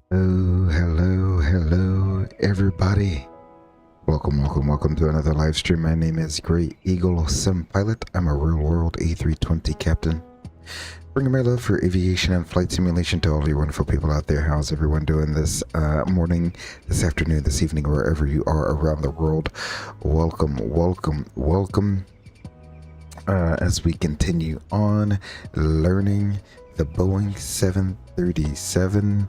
Oh, hello, everybody. Welcome to another live stream. My name is Great Eagle Sim Pilot. I'm a real-world A320 captain, bringing my love for aviation and flight simulation to all you wonderful people out there. How's everyone doing this morning, this afternoon, this evening, wherever you are around the world? Welcome. As we continue on learning the Boeing 737.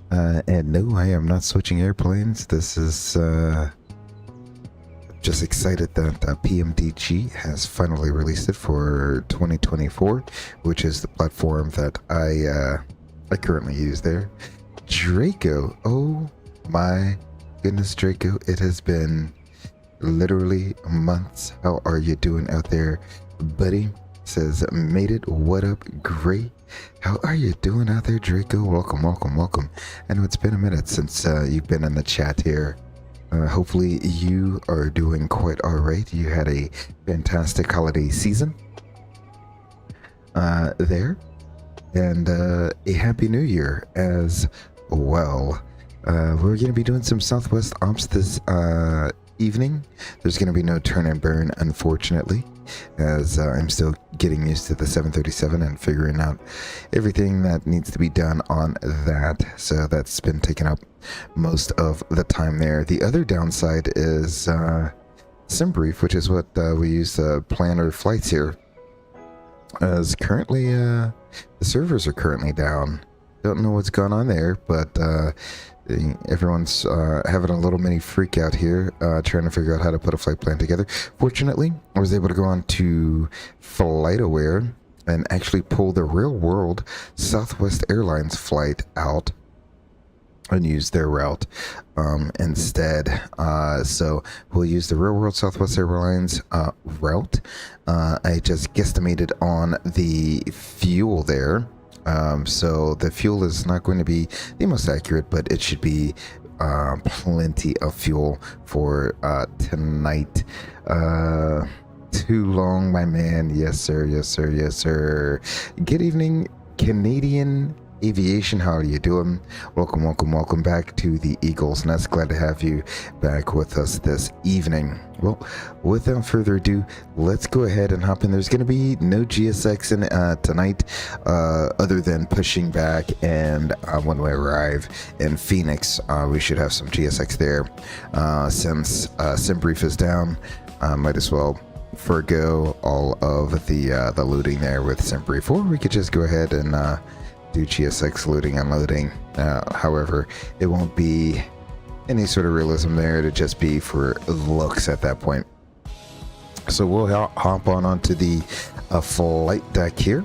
And no, I am not switching airplanes. This is just excited that PMDG has finally released it for 2024, which is the platform that I currently use there. Draco, oh my goodness, Draco, it has been literally months. How are you doing out there, buddy? Says made it. What up? Great. How are you doing out there, Draco? Welcome. I know it's been a minute since you've been in the chat here. Hopefully you are doing quite all right. You had a fantastic holiday season there, and a happy new year as well. We're going to be doing some Southwest Ops this evening. There's going to be no turn and burn, unfortunately, as I'm still getting used to the 737 and figuring out everything that needs to be done on that. So that's been taking up most of the time there. The other downside is SimBrief, which is what we use to plan our flights here, as currently the servers are currently down. Don't know what's going on there, but everyone's having a little mini freak out here, trying to figure out how to put a flight plan together. Fortunately, I was able to go on to FlightAware and actually pull the real world Southwest Airlines flight out and use their route instead. So we'll use the real world Southwest Airlines route. I just guesstimated on the fuel there. So the fuel is not going to be the most accurate, but it should be plenty of fuel for tonight. Too long, my man. Yes, sir. Good evening, Canadian Aviation. How are you doing? Welcome back to the Eagle's Nest. Glad to have you back with us this evening. Well, without further ado, let's go ahead and hop in. There's going to be no GSX in tonight, other than pushing back, and when we arrive in Phoenix, we should have some GSX there. Since SimBrief is down, might as well forego all of the looting there with SimBrief, or we could just go ahead and do GSX looting and loading. However, it won't be any sort of realism there. It'll just be for looks at that point. So we'll hop onto the flight deck here,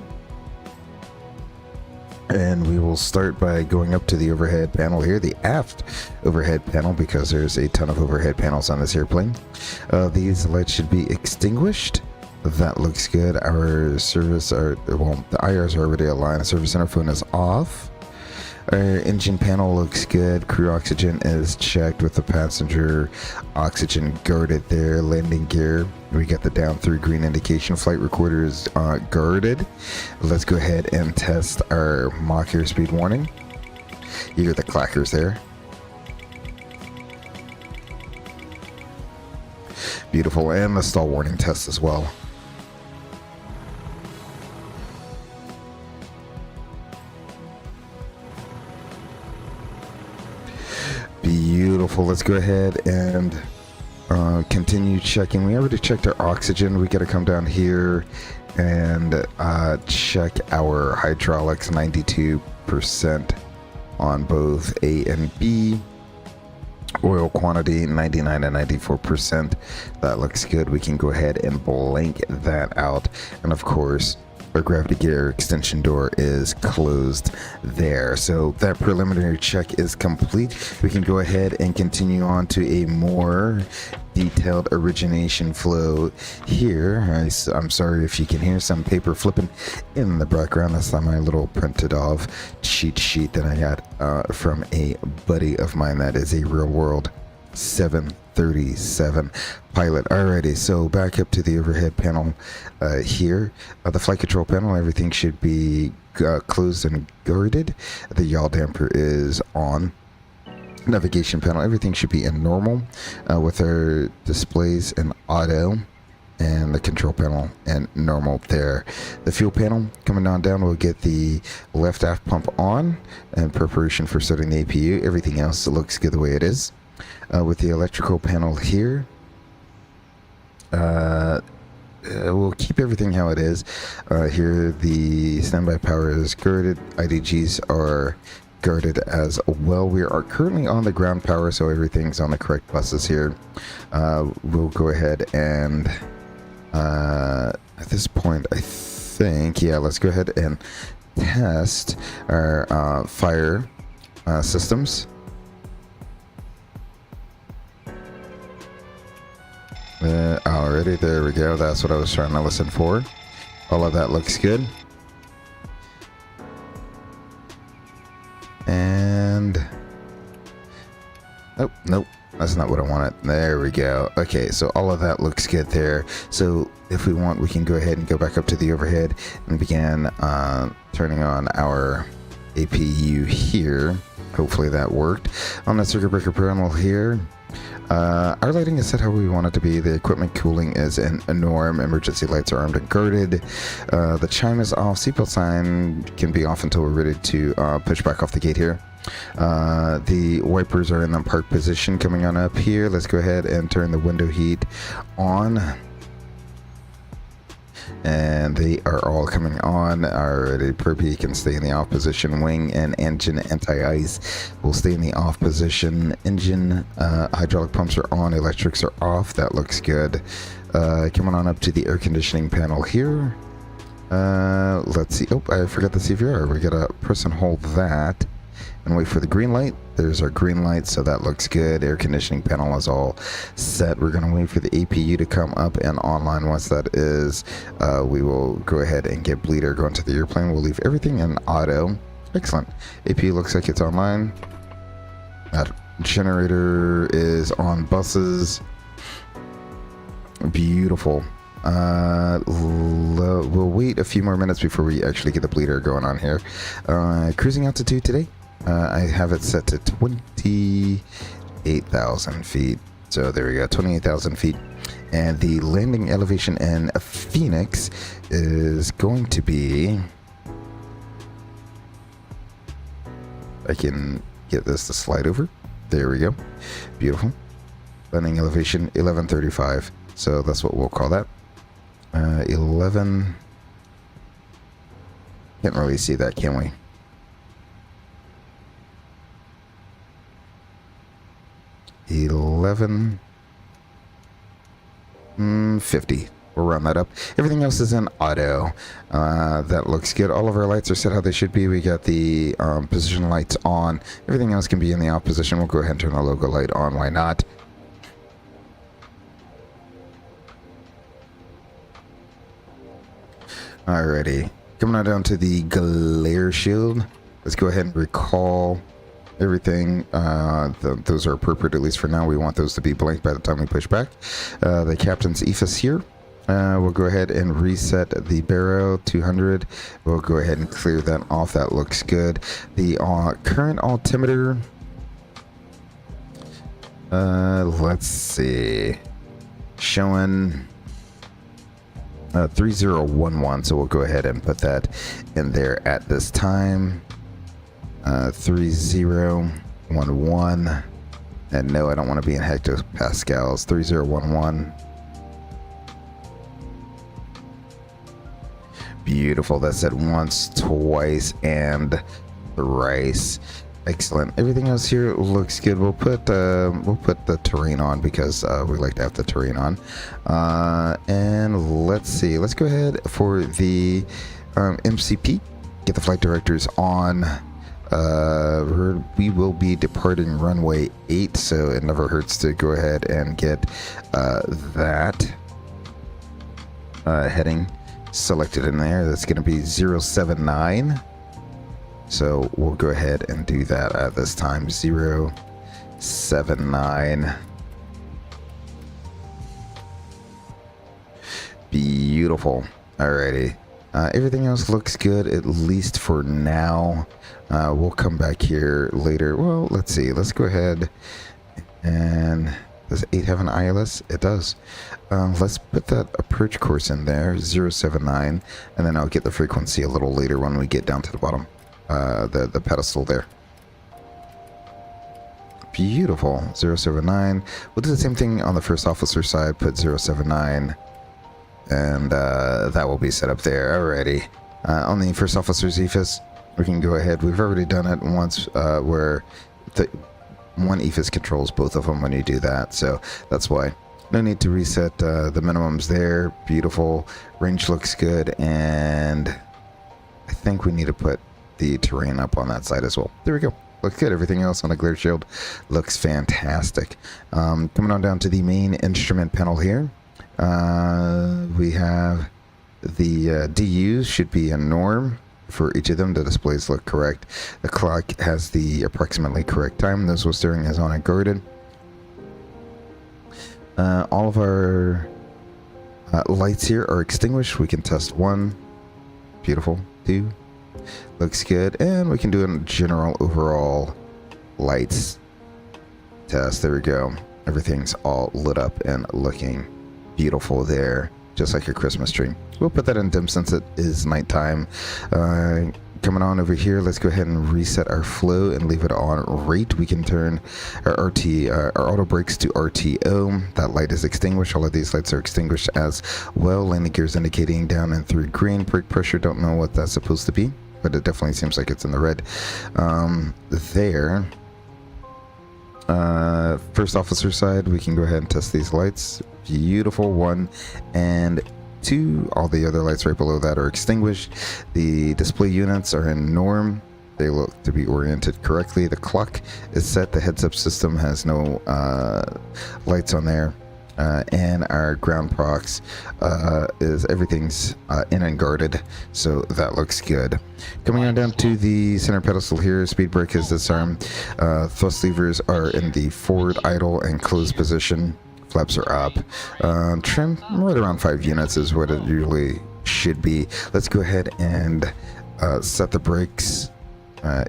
and we will start by going up to the overhead panel here, the aft overhead panel, because there's a ton of overhead panels on this airplane. These lights should be extinguished. That looks good. Our service are, well, the IRs are already aligned. Service interphone is off. Our engine panel looks good. Crew oxygen is checked with the passenger oxygen guarded there. Landing gear, we got the down through green indication. Flight recorder is guarded. Let's go ahead and test our Mach airspeed warning. You hear the clackers there. Beautiful. And the stall warning test as well. Beautiful. Let's go ahead and continue checking. We already checked our oxygen. We got to come down here and check our hydraulics. 92% on both A and B. Oil quantity 99 and 94%. That looks good. We can go ahead and blank that out. And of course, our gravity gear extension door is closed there. So that preliminary check is complete. We can go ahead and continue on to a more detailed origination flow here. I'm sorry if you can hear some paper flipping in the background. That's not my little printed off cheat sheet that I got from a buddy of mine that is a real world 737 pilot. Alrighty, so back up to the overhead panel here. The flight control panel, everything should be closed and guarded. The yaw damper is on. Navigation panel, everything should be in normal, with our displays in auto, and the control panel in normal there. The fuel panel coming on down, we'll get the left aft pump on in preparation for starting the APU. Everything else looks good the way it is. With the electrical panel here, we'll keep everything how it is. Here the standby power is guarded, IDGs are guarded as well. We are currently on the ground power, so everything's on the correct buses here. We'll go ahead and at this point, I think, yeah, let's go ahead and test our fire systems. Alrighty, there we go. That's what I was trying to listen for. All of that looks good. And nope, that's not what I wanted. There we go. Okay, so all of that looks good there. So if we want, we can go ahead and go back up to the overhead and begin turning on our APU here. Hopefully that worked. On the circuit breaker panel here, our lighting is set how we want it to be. The equipment cooling is in a norm. Emergency lights are armed and guarded. The chime is off. Seatbelt sign can be off until we're ready to push back off the gate here. The wipers are in the park position coming on up here. Let's go ahead and turn the window heat on. And they are all coming on already. Perpy can stay in the off position. Wing and engine anti-ice will stay in the off position. Engine hydraulic pumps are on. Electrics are off. That looks good. Coming on up to the air conditioning panel here. Let's see. Oh, I forgot the CVR. We gotta press and hold that and wait for the green light. There's our green light, so that looks good. Air conditioning panel is all set. We're going to wait for the APU to come up and online. Once that is, we will go ahead and get bleed air going to the airplane. We'll leave everything in auto. Excellent. APU looks like it's online. That generator is on buses. Beautiful. We'll wait a few more minutes before we actually get the bleed air going on here. Cruising altitude today, I have it set to 28,000 feet. So there we go, 28,000 feet. And the landing elevation in Phoenix is going to be... I can get this to slide over. There we go. Beautiful. Landing elevation 1135. So that's what we'll call that. 11. Can't really see that, can we? 1150. We'll round that up. Everything else is in auto. That looks good. All of our lights are set how they should be. We got the position lights on. Everything else can be in the off position. We'll go ahead and turn the logo light on. Why not? Alrighty. Coming on down to the glare shield. Let's go ahead and recall everything. Those are appropriate, at least for now. We want those to be blank by the time we push back. The captain's EFIS here. We'll go ahead and reset the barrow 200. We'll go ahead and clear that off. That looks good. The current altimeter, let's see, showing 3011, so we'll go ahead and put that in there at this time. 3011, and no, I don't want to be in hectopascals. 3011. Beautiful. That's said once, twice, and thrice. Excellent. Everything else here looks good. We'll put the terrain on because we like to have the terrain on. And let's see. Let's go ahead for the MCP. Get the flight directors on. We will be departing runway 8, so it never hurts to go ahead and get that heading selected in there. That's going to be 079. So we'll go ahead and do that at this time. 079. Beautiful. Alrighty. Everything else looks good, at least for now. We'll come back here later. Well, let's see. Let's go ahead and... Does 8 have an ILS? It does. Let's put that approach course in there, 079, and then I'll get the frequency a little later when we get down to the bottom, the pedestal there. Beautiful, 079. We'll do the same thing on the first officer side, put 079, and that will be set up there. Alrighty. On the first officer's EFIS, we can go ahead. We've already done it once where the one EFIS controls both of them when you do that, so that's why. No need to reset the minimums there. Beautiful. Range looks good, and I think we need to put the terrain up on that side as well. There we go. Looks good. Everything else on the glare shield looks fantastic. Coming on down to the main instrument panel here. We have the DUs should be a norm. For each of them, the displays look correct. The clock has the approximately correct time. The visual steering is on and guarded. All of our lights here are extinguished. We can test 1. Beautiful. 2. Looks good. And we can do a general overall lights test. There we go. Everything's all lit up and looking beautiful there. Just like your Christmas tree. We'll put that in dim since it is nighttime. Coming on over here, let's go ahead and reset our flow and leave it on rate. We can turn our our auto brakes to RTO. That light is extinguished. All of these lights are extinguished as well. Landing gears indicating down and through green. Brake pressure, don't know what that's supposed to be, but it definitely seems like it's in the red. There. First officer side, we can go ahead and test these lights. Beautiful. 1 and 2. All the other lights right below that are extinguished. The display units are in norm. They look to be oriented correctly. The clock is set. The heads-up system has no lights on there. And our ground procs is everything's in and guarded, so that looks good. Coming on down to the center pedestal here, speed brake is disarmed. Thrust levers are in the forward idle and closed position. Flaps are up. Trim right around 5 units is what it usually should be. Let's go ahead and set the brakes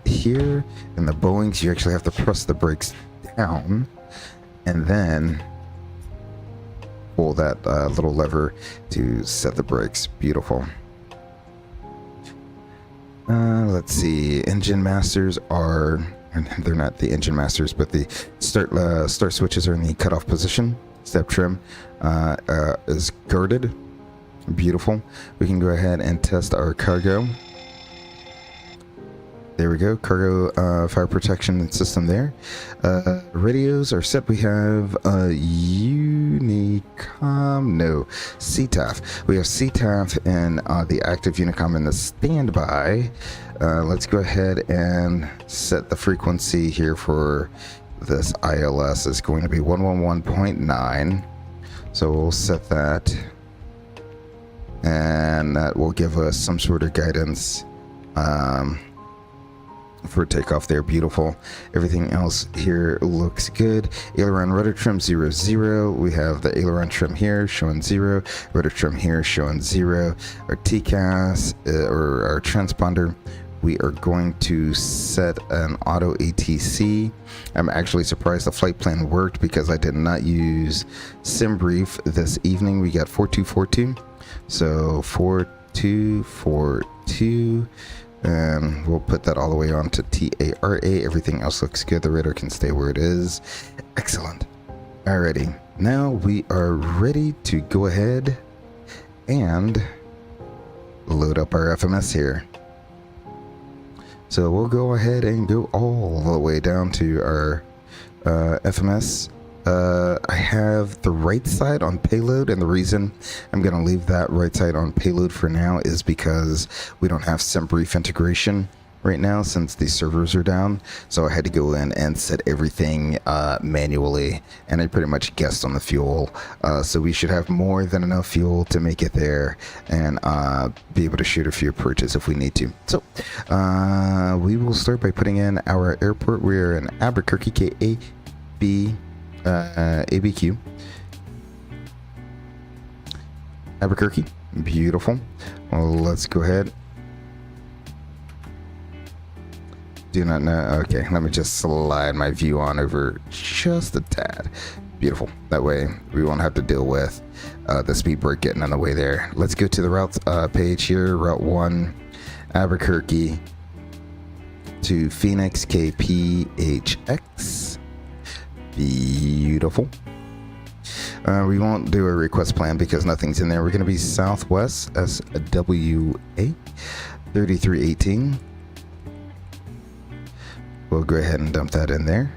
here. In the Boeings, you actually have to press the brakes down and then pull that little lever to set the brakes. Beautiful. Let's see. Engine masters are, they're not the engine masters, but the start switches are in the cutoff position. Step trim is guarded. Beautiful. We can go ahead and test our cargo. There we go. Cargo fire protection system there. Radios are set. We have CTAF. We have CTAF and the active Unicom in the standby. Let's go ahead and set the frequency here for this ILS. Is going to be 111.9. So we'll set that. And that will give us some sort of guidance for takeoff there. Beautiful. Everything else here looks good. Aileron rudder trim 00. We have the aileron trim here showing 0. Rudder trim here showing 0. Our TCAS or our transponder, we are going to set an auto ATC. I'm actually surprised the flight plan worked because I did not use SimBrief this evening. We got 4242. So 4242. And we'll put that all the way on to TARA. Everything else looks good. The radar can stay where it is. Excellent. Alrighty. Now we are ready to go ahead and load up our FMS here. So we'll go ahead and go all the way down to our FMS. I have the right side on payload, and the reason I'm going to leave that right side on payload for now is because we don't have SimBrief integration right now since the servers are down. So I had to go in and set everything manually, and I pretty much guessed on the fuel. So we should have more than enough fuel to make it there and be able to shoot a few approaches if we need to. So we will start by putting in our airport. We are in Albuquerque, ABQ. Albuquerque. Beautiful. Well, let's go ahead. Do not know. Okay, let me just slide my view on over just a tad. Beautiful. That way we won't have to deal with the speed brake getting in the way there. Let's go to the routes page here. Route 1, Albuquerque to Phoenix, KPHX. Beautiful. We won't do a request plan because nothing's in there. We're going to be Southwest SWA 3318. We'll go ahead and dump that in there.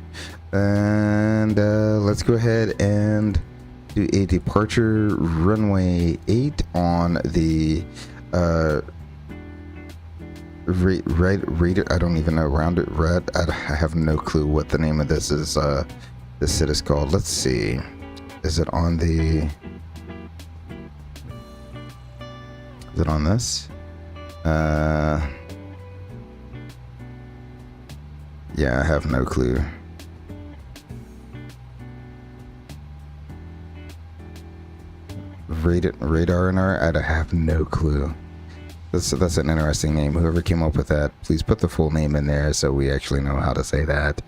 And let's go ahead and do a departure runway 8 on the I don't even know, rounded red. I have no clue what the name of this is. This it is called. Let's see. Is it on the? Is it on this? Yeah, I have no clue. Radar and I have no clue. That's an interesting name. Whoever came up with that, please put the full name in there so we actually know how to say that.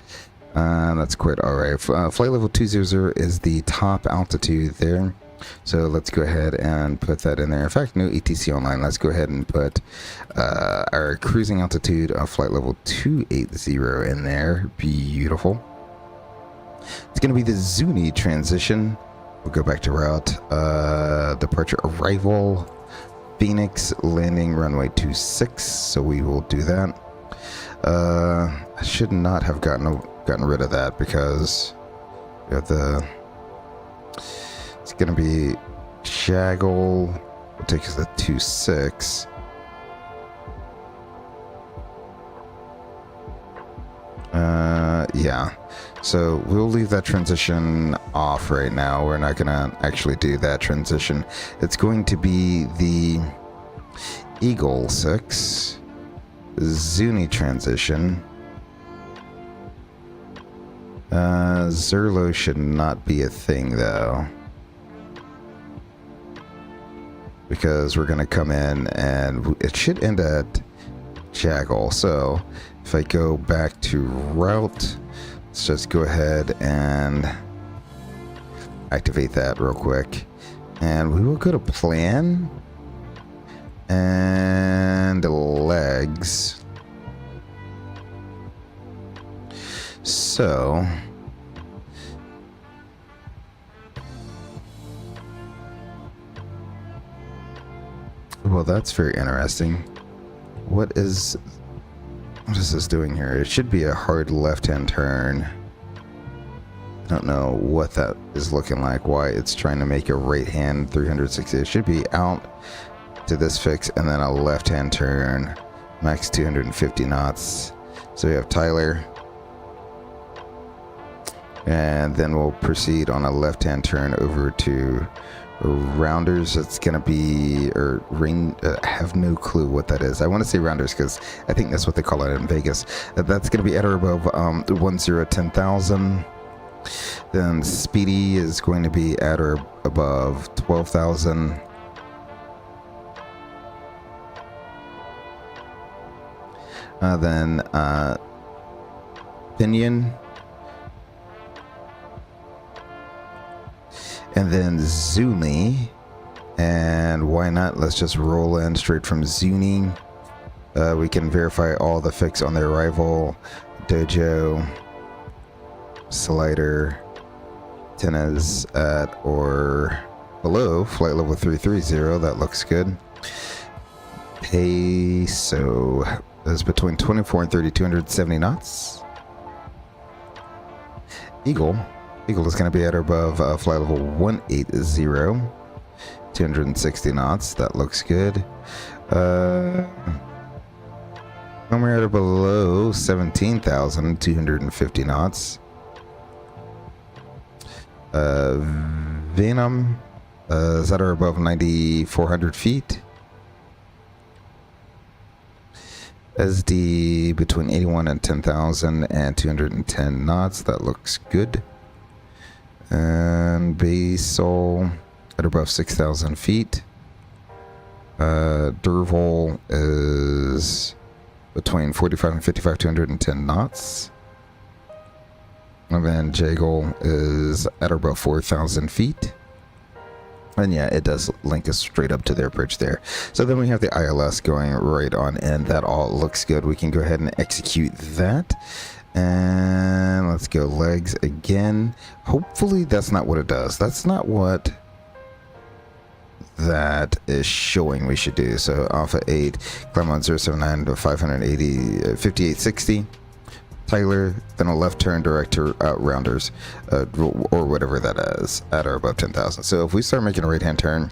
That's quite alright. Flight level 200 is the top altitude there. So let's go ahead and put that in there. In fact, no ETC online. Let's go ahead and put our cruising altitude of flight level 280 in there. Beautiful. It's going to be the Zuni transition. We'll go back to route. Departure arrival. Phoenix landing runway 26. So we will do that. I should not have gotten rid of that because we have the. It's gonna be Shaggle. We'll take us to 26. Yeah. So we'll leave that transition off right now. We're not gonna actually do that transition. It's going to be the Eagle 6 Zuni transition. Zerlo should not be a thing though, because we're gonna come in and it should end at Jaggle. So if I go back to route, let's just go ahead and activate that real quick, and we will go to plan and legs. So well, that's very interesting. What is this doing here? It should be a hard left-hand turn. I don't know what that is looking like, why it's trying to make a right-hand 360. It should be out to this fix and then a left-hand turn, max 250 knots. So we have Tyler, and then we'll proceed on a left-hand turn over to Rounders. It's gonna be, or ring, I have no clue what that is. I want to say Rounders because I think that's what they call it in Vegas. That's gonna be at or above 10,000. Then Speedy is going to be at or above 12,000. Then Pinion, and then Zuni, and why not? Let's just roll in straight from Zuni. We can verify all the fix on their arrival. Dojo, Slider, Tennis at or below flight level 330. That looks good. Peso is between 24 and 3,270 knots. Eagle is going to be at or above flight level 180, 260 knots. That looks good. When we're at or below 17,250 knots. Venom is at or above 9,400 feet. SD between 81 and 10,000 and 210 knots. That looks good. And Basal at above 6,000 feet. Derval is between 45 and 55, 210 knots. And then Jagel is at about 4,000 feet. And yeah, it does link us straight up to their bridge there. So then we have the ILS going right on, and that all looks good. We can go ahead and execute that. And let's go legs again. Hopefully that's not what it does. That's not what that is showing we should do. So Alpha 8, climb on 079 to 580, 5860. Tyler, then a left turn direct to rounders, or whatever that is, at or above 10,000. So if we start making a right hand turn,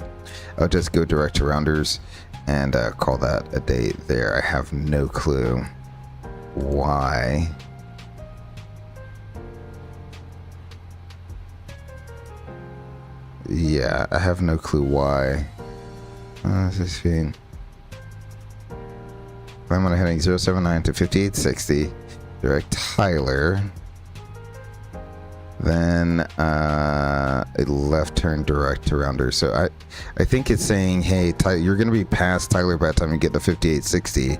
I'll just go direct to rounders and call that a day there. I have no clue why. Yeah, I have no clue why. This is fine. I'm on a heading 079 to 5860. Direct Tyler, then a left turn direct to rounder. So I think it's saying, hey, you're going to be past Tyler by the time you get to 5860.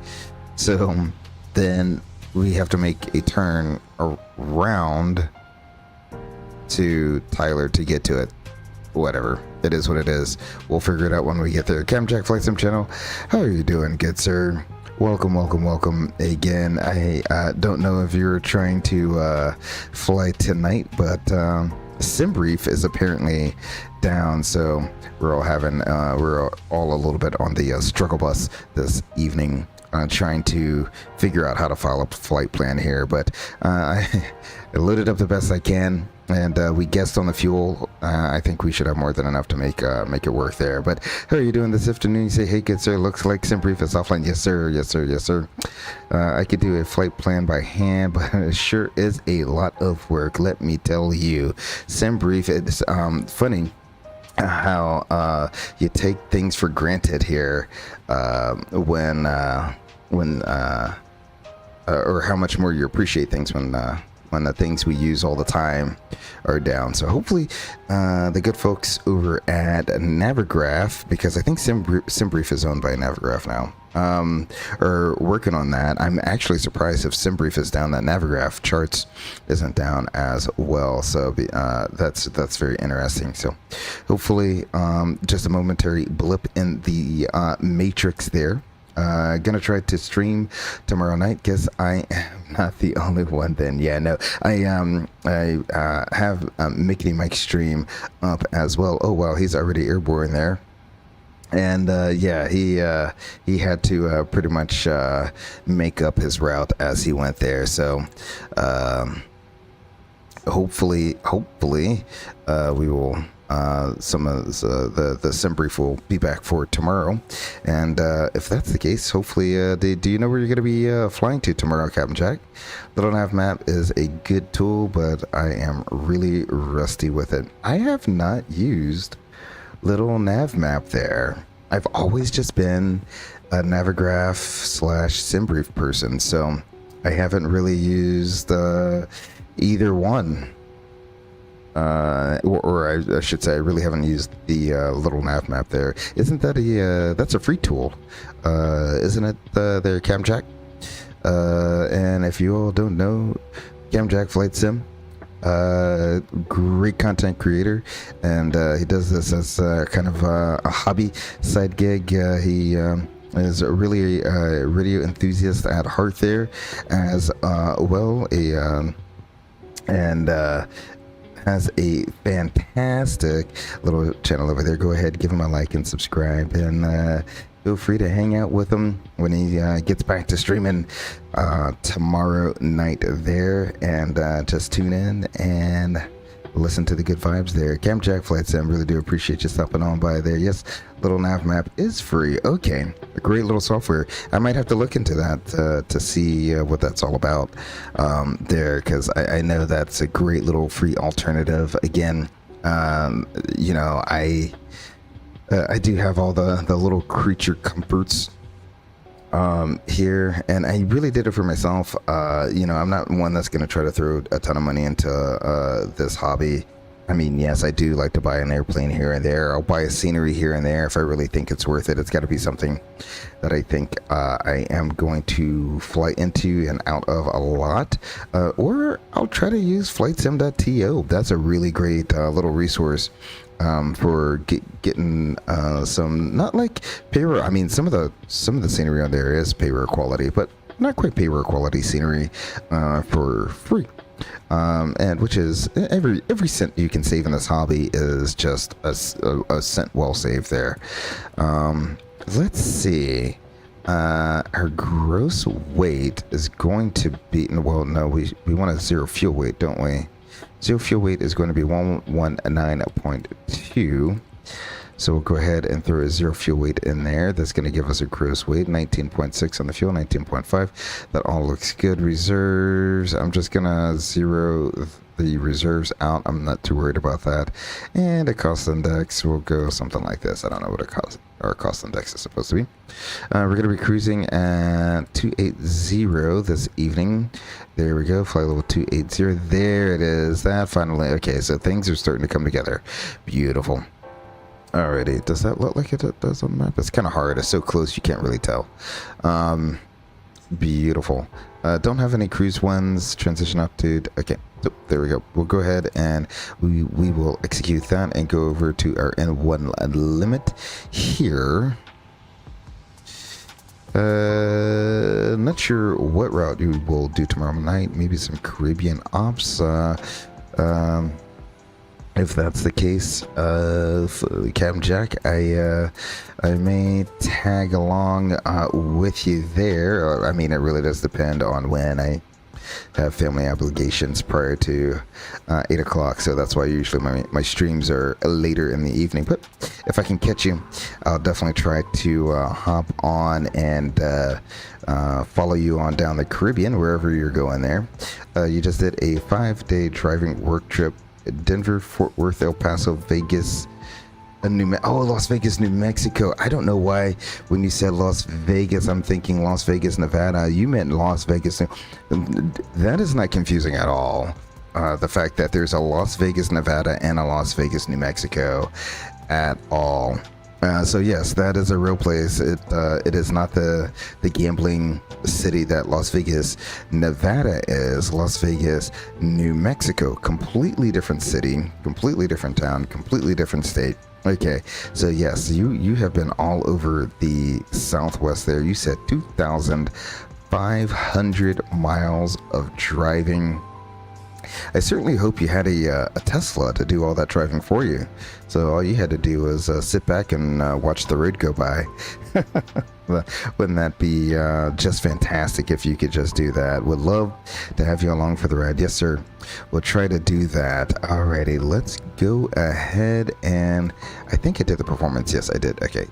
So then we have to make a turn around to Tyler to get to it. Whatever, it is what it is. We'll figure it out when we get there. Camjack Flight Sim channel, how are you doing, good sir? Welcome again. I don't know if you're trying to fly tonight, but SimBrief is apparently down, so we're all a little bit on the struggle bus this evening, trying to figure out how to follow up the flight plan here. But I loaded up the best I can, and we guessed on the fuel. I think we should have more than enough to make it work there. But how are you doing this afternoon? You say, hey, good sir, looks like SimBrief is offline. Yes sir. I could do a flight plan by hand, but it sure is a lot of work, let me tell you. SimBrief, it's funny how you take things for granted here when or how much more you appreciate things when the things we use all the time are down. So hopefully the good folks over at Navigraph, because I think SimBrief is owned by Navigraph now, are working on that. I'm actually surprised if SimBrief is down that Navigraph charts isn't down as well. So that's very interesting. So hopefully just a momentary blip in the matrix there. Gonna try to stream tomorrow night. Guess I am not the only one then. Yeah, no, I have Mickey Mike stream up as well. Oh wow, he's already airborne there. And yeah, he had to pretty much make up his route as he went there. So hopefully we will some of the SimBrief will be back for tomorrow, and if that's the case, hopefully do you know where you're going to be flying to tomorrow, Captain Jack? Little nav map is a good tool, but I am really rusty with it. I have not used little nav map there. I've always just been a Navigraph / SimBrief person, so I haven't really used either one. Or I should say, I really haven't used the little nav map there. Isn't that that's a free tool? Isn't it there, Camjack? And if you all don't know, Camjack Flight Sim, great content creator, and he does this as kind of a hobby side gig. He is really a radio enthusiast at heart there, as well has a fantastic little channel over there. Go ahead, give him a like and subscribe, and feel free to hang out with him when he gets back to streaming tomorrow night there, and just tune in and listen to the good vibes there. Camjack Flight Sim, really do appreciate you stopping on by there. Yes, little nav map is free. Okay, a great little software. I might have to look into that to see what that's all about there, because I know that's a great little free alternative. Again, you know, I do have all the little creature comforts here, and I really did it for myself. You know, I'm not one that's going to try to throw a ton of money into this hobby I mean, yes, I do like to buy an airplane here and there. I'll buy a scenery here and there if I really think it's worth it. It's got to be something that I think I am going to fly into and out of a lot. Or I'll try to use flightsim.to. That's a really great little resource for getting some, not like payware. I mean, some of the scenery on there is payware quality, but not quite payware quality scenery for free. And which is every cent you can save in this hobby is just a cent well saved there. Let's see. Our gross weight is going to be, well, no, we want a zero fuel weight, don't we? Zero fuel weight is going to be 119.2. So we'll go ahead and throw a zero fuel weight in there. That's going to give us a gross weight, 19.6 on the fuel, 19.5. That all looks good. Reserves, I'm just going to zero the reserves out. I'm not too worried about that. And a cost index will go something like this. I don't know what our cost index is supposed to be. We're going to be cruising at 280 this evening. There we go. Flight level 280. There it is. That finally. Okay, so things are starting to come together. Beautiful. Alrighty, does that look like it does on the map? It's kind of hard. It's so close you can't really tell. Beautiful. Don't have any cruise ones. Transition altitude. Okay, so there we go. We'll go ahead and we will execute that and go over to our N1 limit here. Not sure what route you will do tomorrow night. Maybe some Caribbean ops. If that's the case, Captain Jack, I may tag along with you there. I mean, it really does depend on when I have family obligations prior to 8 o'clock, so that's why usually my streams are later in the evening. But if I can catch you, I'll definitely try to hop on and follow you on down the Caribbean, wherever you're going there. You just did a 5-day driving work trip. Denver, Fort Worth, El Paso, Vegas, Las Vegas, New Mexico. I don't know why when you said Las Vegas, I'm thinking Las Vegas, Nevada. You meant Las Vegas. That is not confusing at all. The fact that there's a Las Vegas, Nevada and a Las Vegas, New Mexico at all. So yes, that is a real place. It is not the gambling city that Las Vegas, Nevada is. Las Vegas, New Mexico, completely different city, completely different town, completely different state. Okay, so yes, you have been all over the Southwest there. You said 2,500 miles of driving. I certainly hope you had a Tesla to do all that driving for you. So all you had to do was sit back and watch the road go by. Wouldn't that be just fantastic if you could just do that? Would love to have you along for the ride. Yes, sir. We'll try to do that. Alrighty, let's go ahead and I think I did the performance. Yes, I did. Okay.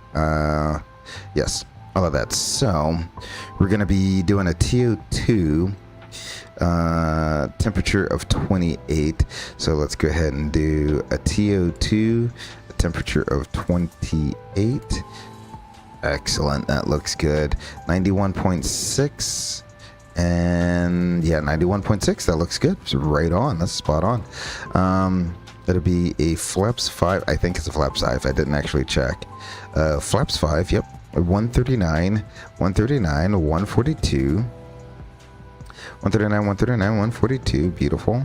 Yes, all of that. So we're going to be doing a TO2. Temperature of 28. So let's go ahead and do a TO2, a temperature of 28. Excellent, that looks good. 91.6, and yeah, 91.6, that looks good. It's right on, that's spot on. It'll be a flaps 5. I think it's a flaps 5. I didn't actually check. Flaps 5, yep. 139, 142. 142, beautiful.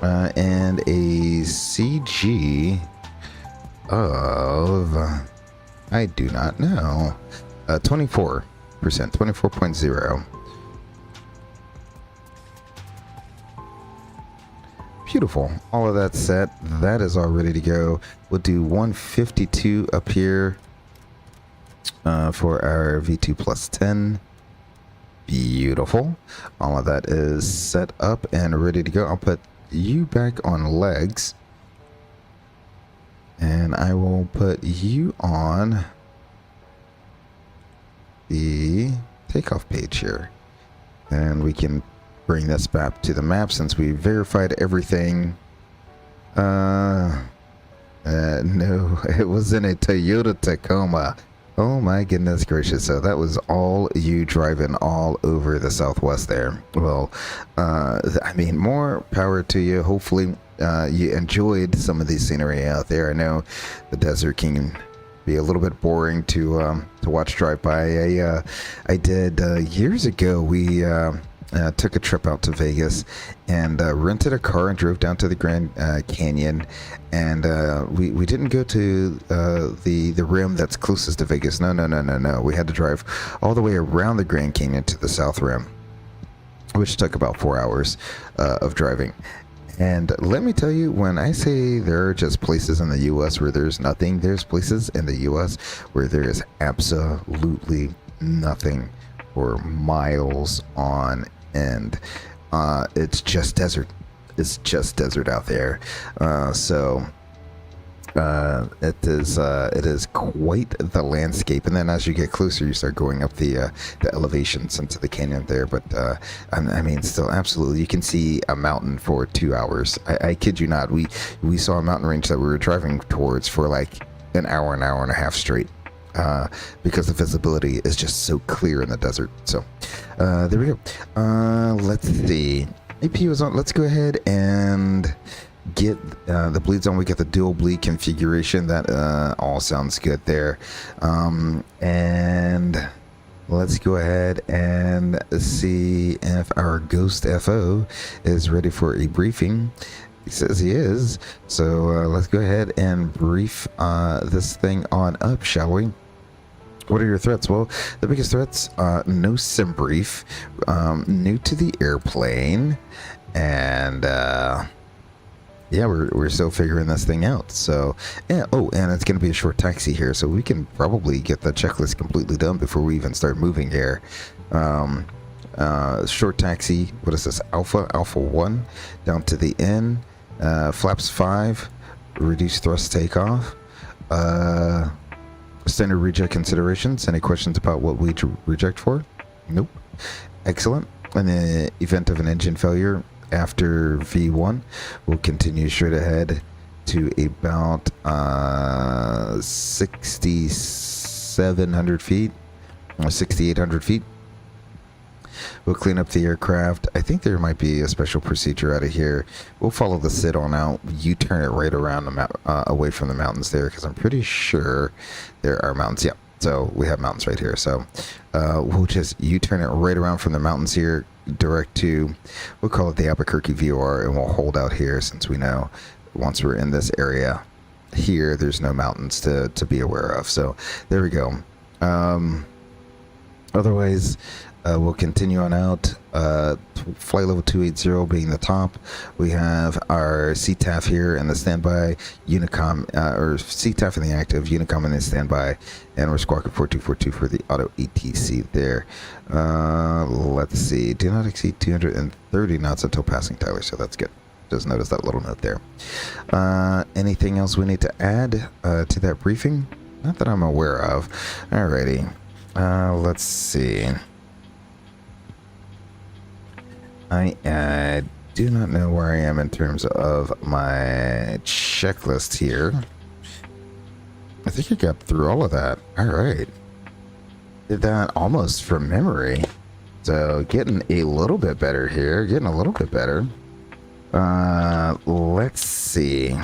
And a CG of, I do not know, 24%, 24.0. Beautiful. All of that set, that is all ready to go. We'll do 152 up here for our V2 plus 10. Beautiful. All of that is set up and ready to go. I'll put you back on legs. And I will put you on the takeoff page here. And we can bring this back to the map since we verified everything. No, it was in a Toyota Tacoma. Oh my goodness gracious. So that was all you driving all over the Southwest there. Well, I mean, more power to you. Hopefully, you enjoyed some of the scenery out there. I know the desert can be a little bit boring to watch drive by. I did years ago. We took a trip out to Vegas and rented a car and drove down to the Grand Canyon. And we didn't go to the rim that's closest to Vegas. No. We had to drive all the way around the Grand Canyon to the South Rim, which took about 4 hours of driving. And let me tell you, when I say there are just places in the U.S. where there's nothing, there's places in the U.S. where there is absolutely nothing for miles on end. It's just desert. It's just desert out there. It is quite the landscape. And then as you get closer, you start going up the elevations into the canyon there. But I mean, still, absolutely, you can see a mountain for 2 hours. I kid you not. We saw a mountain range that we were driving towards for like an hour and a half straight. Because the visibility is just so clear in the desert. So there we go. Let's see. APU is on. Let's go ahead and get the bleeds on. We get the dual bleed configuration. That all sounds good there. And let's go ahead and see if our Ghost FO is ready for a briefing. He says he is. So let's go ahead and brief this thing on up, shall we? What are your threats? Well, the biggest threats, no sim brief, new to the airplane, and yeah, we're still figuring this thing out. So, yeah. Oh, and it's going to be a short taxi here, so we can probably get the checklist completely done before we even start moving here. Short taxi. What is this? Alpha 1 down to the N. Flaps 5. Reduced thrust takeoff. Standard reject considerations. Any questions about what we reject for? Nope. Excellent. In the event of an engine failure after V1, we'll continue straight ahead to about 6,700 feet or 6,800 feet. We'll clean up the aircraft. I think there might be a special procedure out of here. We'll follow the sit on out. You turn it right around the away from the mountains there, because I'm pretty sure there are mountains. Yeah, so we have mountains right here. So we'll just U-turn it right around from the mountains here, direct to, we'll call it the Albuquerque VOR, and we'll hold out here, since we know once we're in this area here, there's no mountains to be aware of. So there we go. Otherwise, we'll continue on out. Flight level 280 being the top. We have our CTAF here in the standby, Unicom, or CTAF in the active, Unicom in the standby, and we're squawking 4242 for the auto ATC there. Let's see. Do not exceed 230 knots until passing Tyler, so that's good. Just notice that little note there. Anything else we need to add to that briefing? Not that I'm aware of. Alrighty. Let's see. I do not know where I am in terms of my checklist here. I think I got through all of that. All right. Did that almost from memory. So getting a little bit better here. Getting a little bit better. Let's see.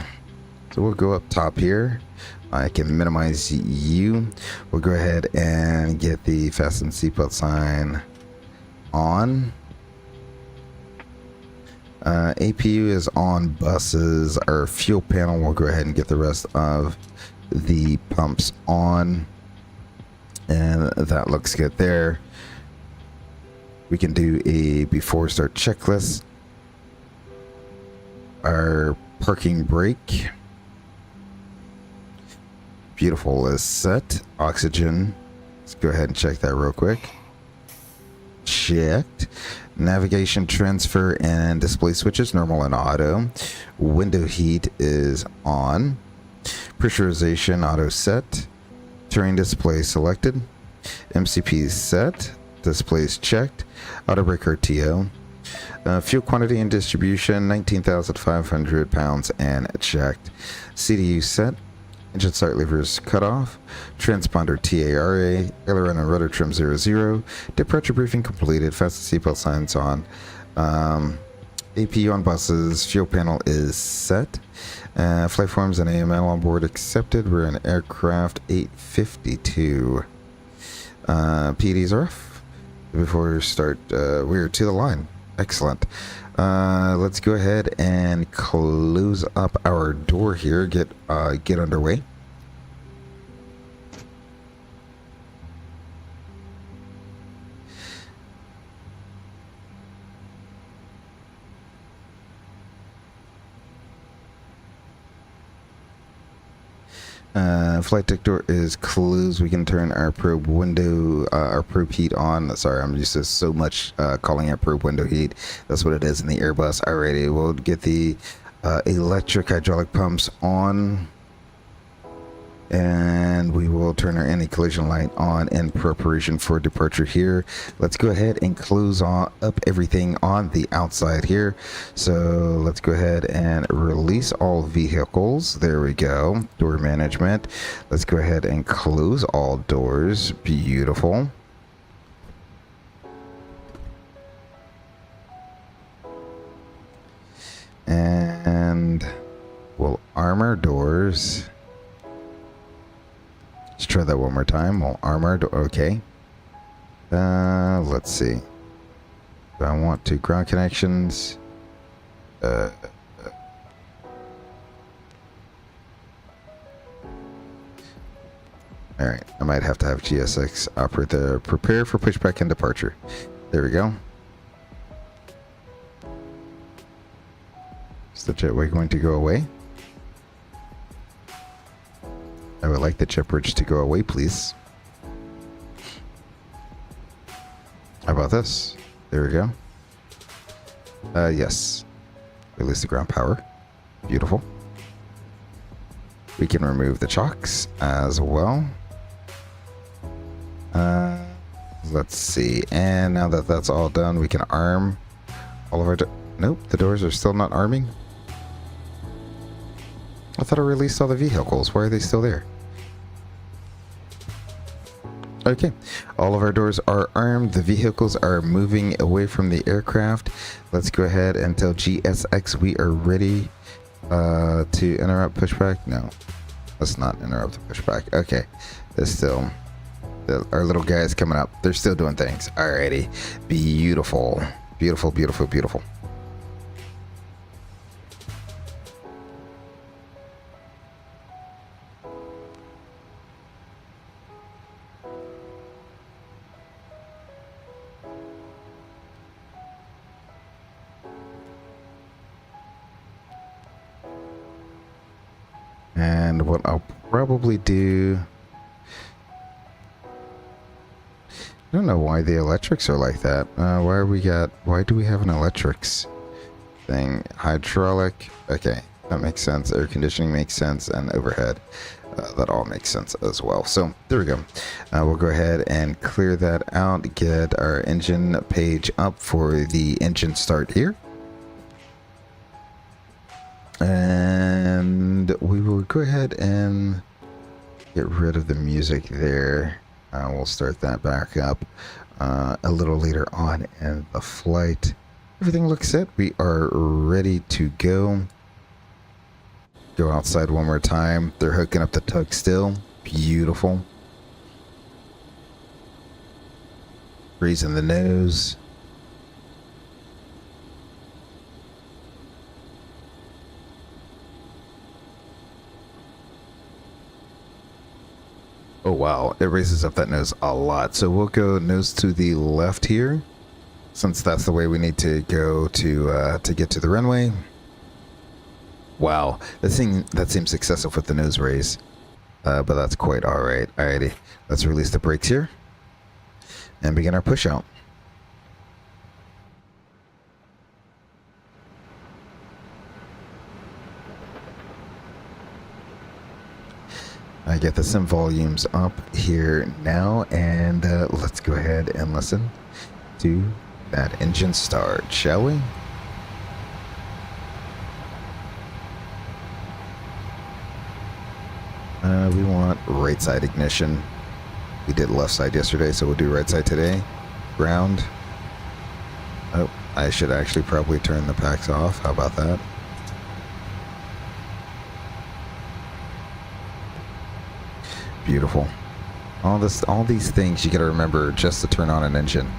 So we'll go up top here. I can minimize you. We'll go ahead and get the fasten seatbelt sign on. APU is on buses. Our fuel panel, we'll go ahead and get the rest of the pumps on, and that looks good there. We can do a before start checklist. Our parking brake, beautiful, is set. Oxygen, let's go ahead and check that real quick. Checked. Navigation transfer and display switches, normal and auto. Window heat is on. Pressurization auto set. Terrain display selected. MCP set. Displays checked. Auto brake RTO. Fuel quantity and distribution 19,500 pounds and checked. CDU set. Engine start levers cut off. Transponder TARA. Aileron and rudder trim 00. Departure briefing completed. Fasten seatbelt signs on. AP on buses. Fuel panel is set. Flight forms and AML on board accepted. We're in aircraft 852. PDs are off. Before we start, we're to the line. Excellent. Let's go ahead and close up our door here. Get underway. Flight deck door is closed. We can turn our probe window, our probe heat on. Sorry, I'm used to so much calling it probe window heat. That's what it is in the Airbus. Alrighty, we'll get the electric hydraulic pumps on. And we will turn our anti-collision light on in preparation for departure here. Let's go ahead and close up everything on the outside here. So let's go ahead and release all vehicles. There we go. Door management. Let's go ahead and close all doors. Beautiful. And we'll arm our doors. Let's try that one more time. We'll arm our door. Okay. Let's see. Do I want to ground connections? Alright, I might have to have GSX operate the prepare for pushback and departure. There we go. Is the jetway going to go away? I would like the jet bridge to go away, please. How about this? There we go. Yes. Release the ground power. Beautiful. We can remove the chocks as well. Let's see. And now that that's all done, we can arm all of our... Nope, the doors are still not arming. I thought I released all the vehicles. Why are they still there? Okay, all of our doors are armed. The vehicles are moving away from the aircraft. Let's go ahead and tell GSX we are ready to interrupt pushback. No, let's not interrupt the pushback. Okay, there's still our little guys coming up. They're still doing things. Alrighty, beautiful, beautiful, beautiful, beautiful. And what I'll probably do... I don't know why the electrics are like that. Why do we have an electrics thing? Hydraulic. Okay, that makes sense. Air conditioning makes sense. And overhead. That all makes sense as well. So there we go. We'll go ahead and clear that out. Get our engine page up for the engine start here. And we will go ahead and get rid of the music there. We'll start that back up a little later on in the flight. Everything looks set. We are ready to go. Go outside one more time. They're hooking up the tug still. Beautiful. Breezing the nose. Oh wow, it raises up that nose a lot. So we'll go nose to the left here, since that's the way we need to go to get to the runway. Wow, that seems excessive with the nose raise, but that's quite all right. Alrighty, let's release the brakes here and begin our push out. I get the sim volumes up here now, and let's go ahead and listen to that engine start, shall we? We want right side ignition. We did left side yesterday, so we'll do right side today. Ground. Oh, I should actually probably turn the packs off. How about that? Beautiful. All these things you gotta remember just to turn on an engine.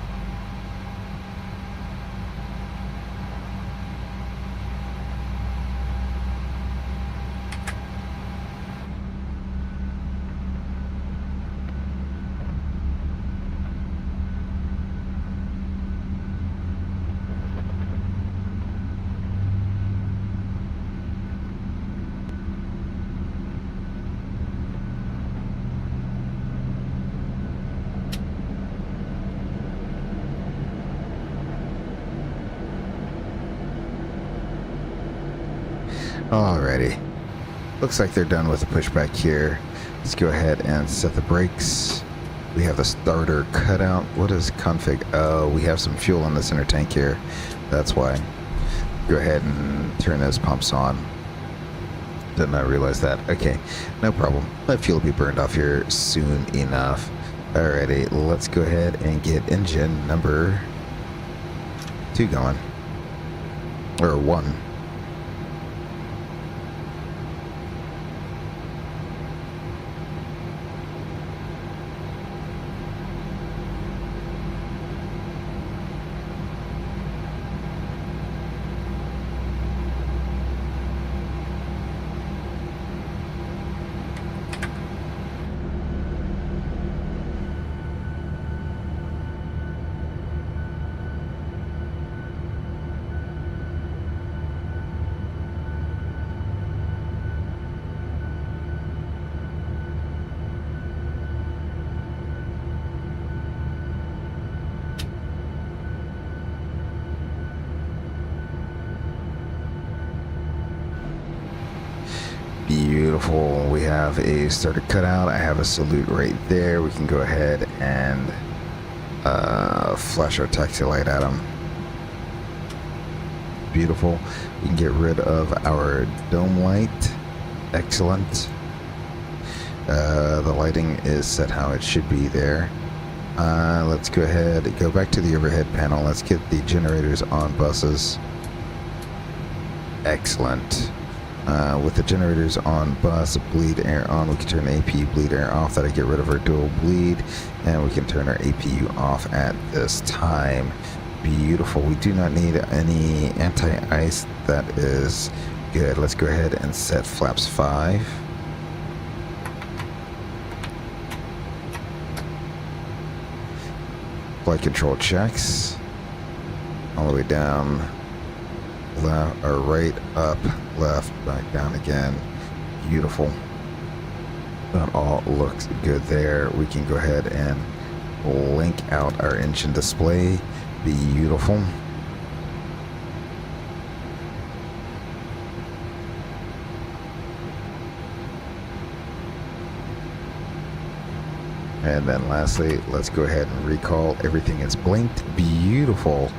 Alrighty. Looks like they're done with the pushback here. Let's go ahead and set the brakes. We have the starter cutout. What is config? Oh, we have some fuel in the center tank here. That's why. Go ahead and turn those pumps on. Did not realize that. Okay, no problem. Let fuel be burned off here soon enough. Alrighty, let's go ahead and get engine number 2 going. Or 1. Beautiful. We have a starter cutout. I have a salute right there. We can go ahead and flash our taxi light at them. Beautiful. We can get rid of our dome light. Excellent. The lighting is set how it should be there. Let's go ahead and go back to the overhead panel. Let's get the generators on buses. Excellent. With the generators on bus, bleed air on, we can turn APU bleed air off. That'll get rid of our dual bleed, and we can turn our APU off at this time. Beautiful. We do not need any anti-ice. That is good. Let's go ahead and set flaps 5. Flight control checks all the way down. Left or right, up, left, back down again. Beautiful. That all looks good there. We can go ahead and link out our engine display. Beautiful. And then lastly, let's go ahead and recall. Everything is blinked. Beautiful.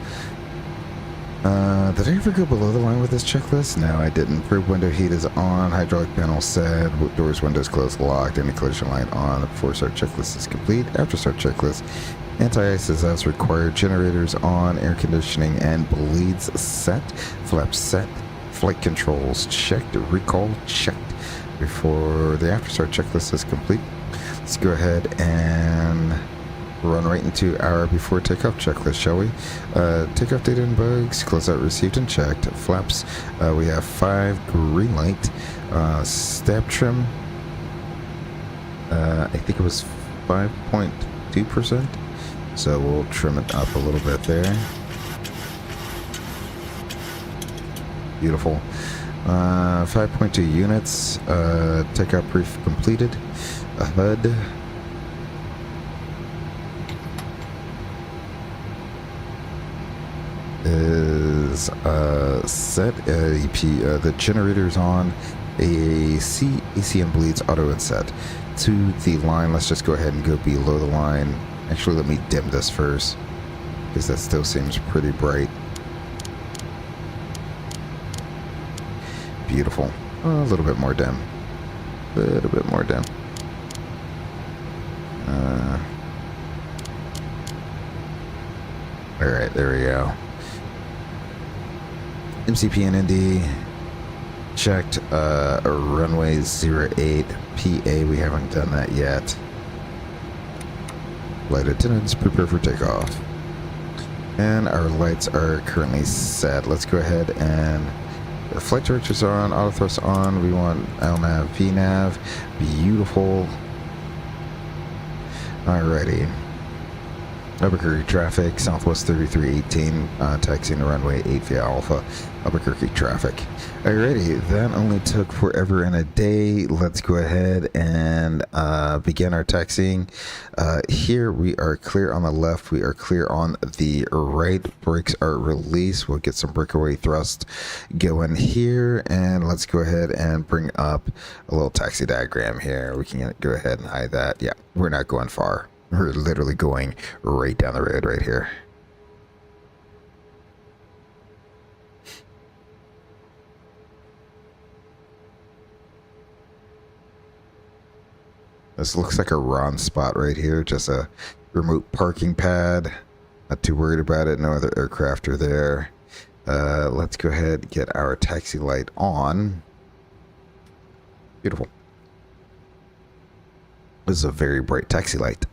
Did I ever go below the line with this checklist? No, I didn't. Rear window heat is on. Hydraulic panel set. Doors, windows closed, locked. Any collision light on. Before start checklist is complete. After start checklist, anti-ice is as required. Generators on. Air conditioning and bleeds set. Flaps set. Flight controls checked. Recall checked. Before the after start checklist is complete, let's go ahead and run right into our before takeoff checklist, shall we? Takeoff data and bugs, closeout received and checked. Flaps, we have 5 green light. Stab trim, I think it was 5.2%, so we'll trim it up a little bit there. Beautiful. 5.2 units. Takeoff brief completed. A HUD. Is set. The generator's on. AC, ACM bleeds auto and set to the line. Let's just go ahead and go below the line. Actually, let me dim this first because that still seems pretty bright. Beautiful. A little bit more dim. A little bit more down. All right, there we go. MCP and ND checked. Runway 08 PA. We haven't done that yet. Flight attendants, prepare for takeoff. And our lights are currently set. Let's go ahead and the flight directors are on, auto thrust on. We want LNAV, VNAV. Beautiful. Alrighty. Albuquerque traffic, Southwest 3318, taxiing to runway 8 via Alpha, Albuquerque traffic. Alrighty, that only took forever and a day. Let's go ahead and begin our taxiing. Here we are clear on the left, we are clear on the right. Brakes are released. We'll get some breakaway thrust going here, and let's go ahead and bring up a little taxi diagram here. We can go ahead and hide that. Yeah, we're not going far. We're literally going right down the road right here. This looks like a Ron spot right here. Just a remote parking pad. Not too worried about it. No other aircraft are there. Let's go ahead and get our taxi light on. Beautiful. This is a very bright taxi light.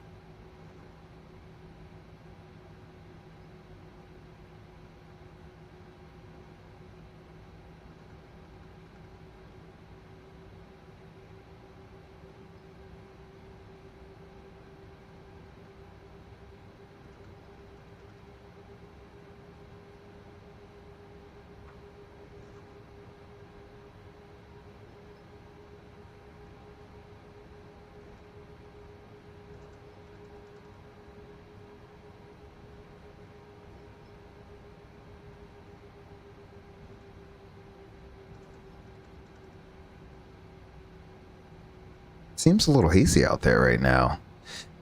Seems a little hazy out there right now.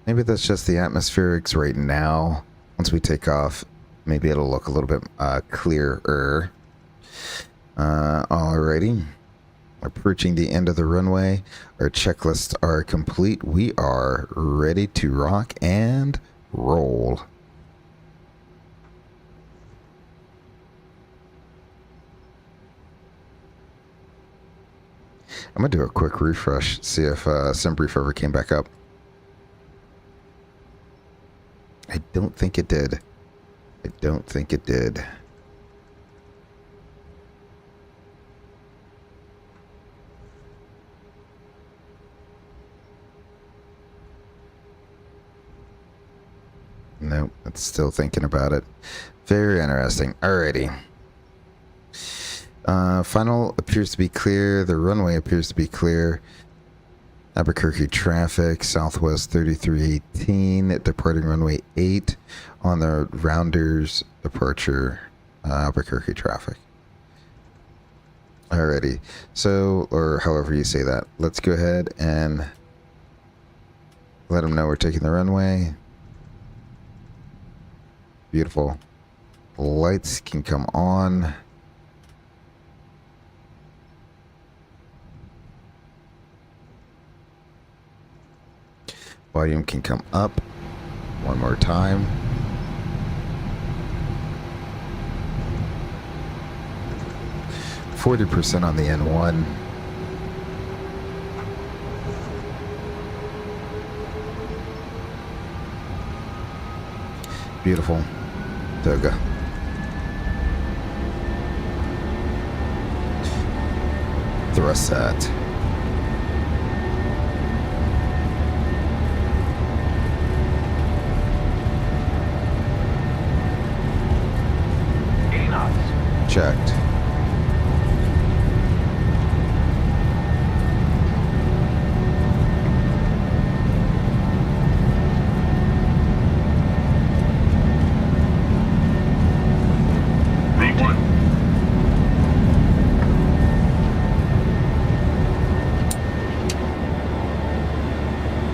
Maybe that's just the atmospherics right now. Once we take off, maybe it'll look a little bit clearer. Alrighty. Approaching the end of the runway. Our checklists are complete. We are ready to rock and roll. I'm going to do a quick refresh, see if SimBrief ever came back up. I don't think it did. I don't think it did. Nope, it's still thinking about it. Very interesting. Alrighty. Final appears to be clear. The runway appears to be clear. Albuquerque traffic, Southwest 3318, departing runway 8 on the Rounders departure, Albuquerque traffic. Alrighty. So, or however you say that. Let's go ahead and let them know we're taking the runway. Beautiful. Lights can come on. Volume can come up one more time. %40 on the N1. Beautiful. Toga. Thrust set. Checked.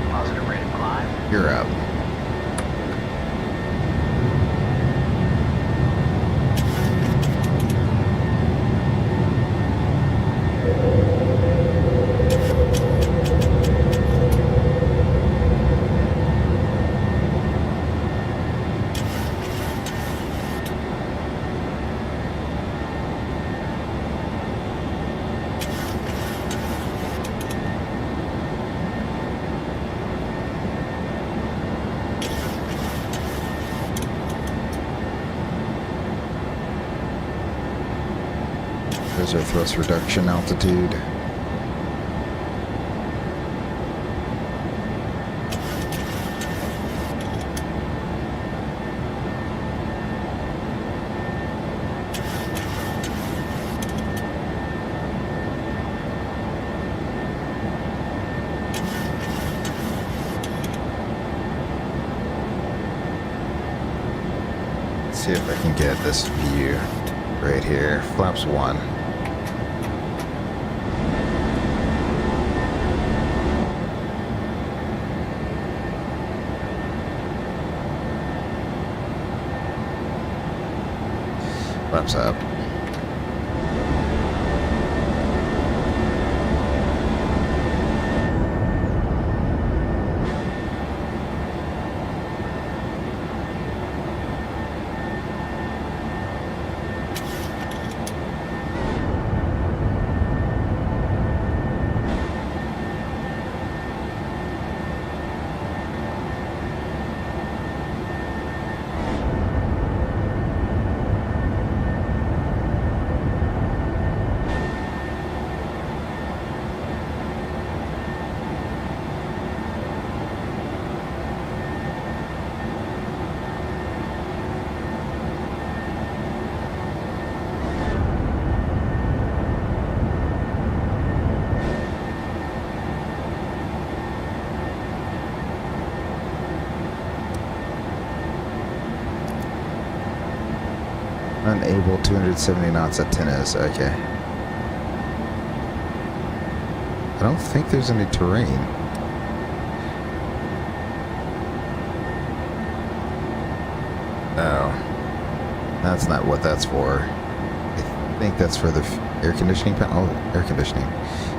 Positive rate of climb. You're up. There's our thrust reduction altitude. See if I can get this view right here. Flaps 1. Flaps up. Unable 270 knots at 10 is okay. I don't think there's any terrain. No, that's not what that's for. I think that's for the air conditioning panel. Oh, air conditioning.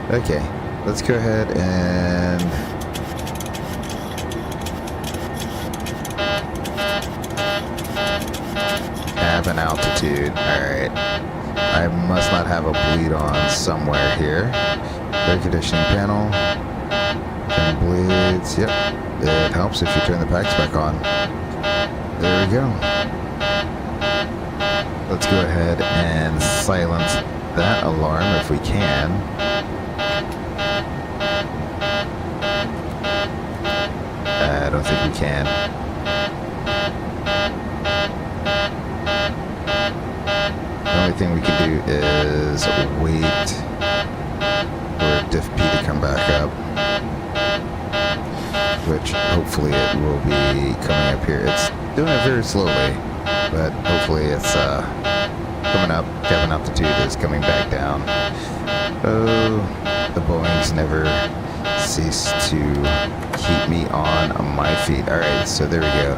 Okay, let's go ahead and have an altitude. Alright. I must not have a bleed on somewhere here. Air conditioning panel. And bleeds. Yep. It helps if you turn the packs back on. There we go. Let's go ahead and silence that alarm if we can. I don't think we can. The only thing we can do is wait for diff P to come back up, which hopefully it will be coming up here. It's doing it very slowly, but hopefully it's coming up. Cabin altitude is coming back down. Oh, the Boeings never cease to keep me on my feet. Alright, so there we go.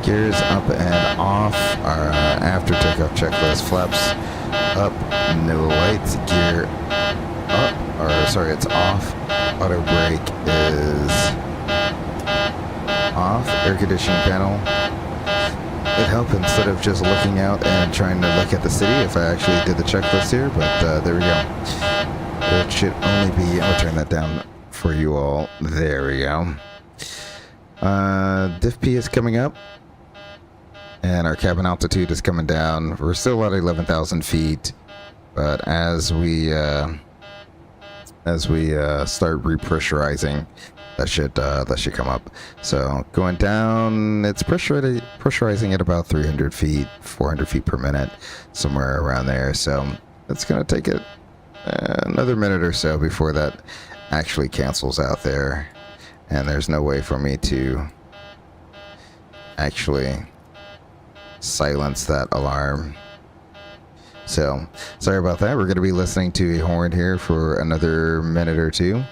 Gears up and off. Our after takeoff checklist. Flaps up, no lights. Gear up, or sorry, it's off. Auto brake is off. Air conditioning panel. It'd help instead of just looking out and trying to look at the city if I actually did the checklist here, but there we go. It should only be, I'll turn that down for you all. There we go. Diff P is coming up, and our cabin altitude is coming down. We're still at 11,000 feet, but as we start repressurizing, that should come up. So going down, it's pressurizing at about 300 feet, 400 feet per minute, somewhere around there. So it's gonna take it another minute or so before that actually cancels out there, and there's no way for me to actually silence that alarm. So sorry about that. We're going to be listening to a horn here for another minute or two,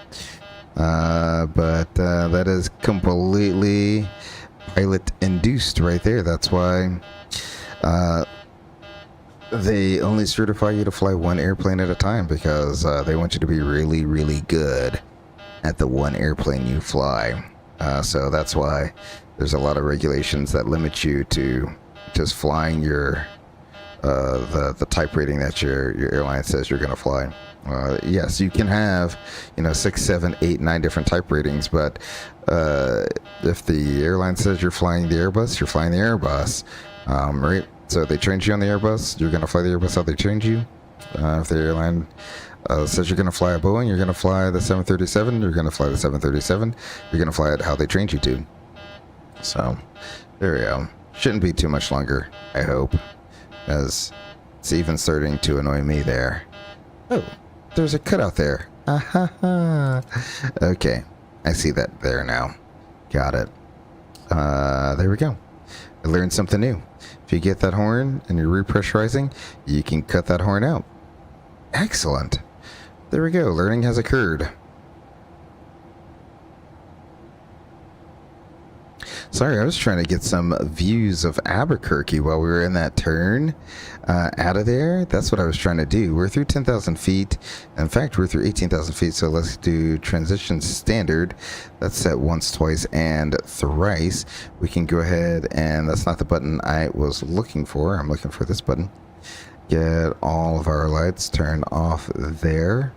but that is completely pilot induced right there. That's why they only certify you to fly one airplane at a time, because they want you to be really, really good at the one airplane you fly. So that's why there's a lot of regulations that limit you to just flying your the type rating that your airline says you're going to fly. Yes, you can have 6, 7, 8, 9 different type ratings, but if the airline says you're flying the Airbus, you're flying the Airbus, right? So they trained you on the Airbus, you're going to fly the Airbus how they trained you. If the airline says you're going to fly a Boeing, you're going to fly the 737, you're going to fly the 737, you're going to fly it how they trained you to. So, there we go. Shouldn't be too much longer, I hope, as it's even starting to annoy me there. Oh, there's a cutout there. Okay, I see that there now. Got it. There we go. I learned something new. If you get that horn and you're repressurizing, you can cut that horn out. Excellent. There we go. Learning has occurred. Sorry, I was trying to get some views of Albuquerque while we were in that turn out of there. That's what I was trying to do. We're through 10,000 feet. In fact, we're through 18,000 feet. So let's do transition standard. That's set once, twice, and thrice. We can go ahead and that's not the button I was looking for. I'm looking for this button. Get all of our lights turned off there.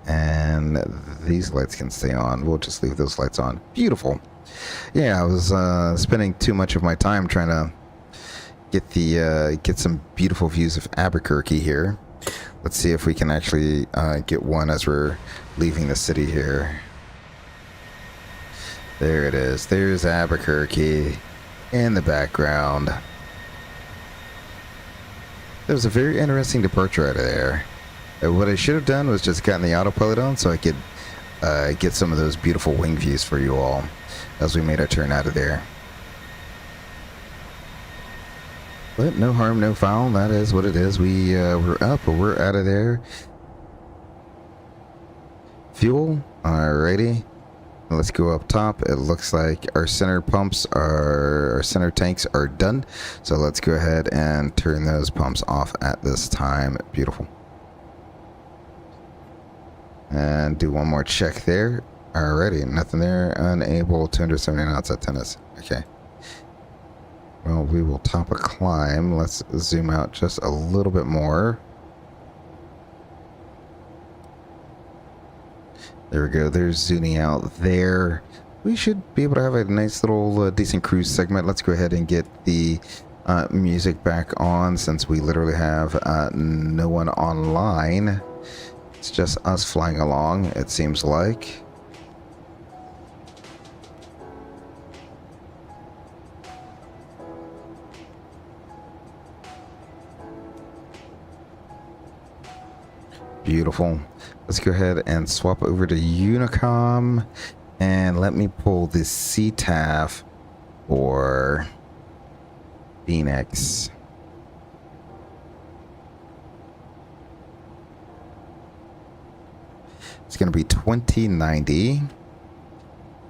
And these lights can stay on. We'll just leave those lights on. Beautiful. Yeah, I was spending too much of my time trying to get some beautiful views of Albuquerque here. Let's see if we can actually get one as we're leaving the city here. There it is. There's Albuquerque in the background. There was a very interesting departure out of there. What I should have done was just gotten the autopilot on so I could get some of those beautiful wing views for you all as we made our turn out of there. But no harm, no foul. That is what it is. We're up, but we're out of there. Fuel. Alrighty. Let's go up top. It looks like our center tanks are done. So let's go ahead and turn those pumps off at this time. Beautiful. And do one more check there. Alrighty, nothing there. Unable, 270 knots at tennis. Okay. Well, we will top a climb. Let's zoom out just a little bit more. There we go. There's zooming out there. We should be able to have a nice little decent cruise segment. Let's go ahead and get the music back on since we literally have no one online. It's just us flying along, it seems like. Beautiful. Let's go ahead and swap over to Unicom and let me pull this CTAF for Phoenix. It's going to be 2090.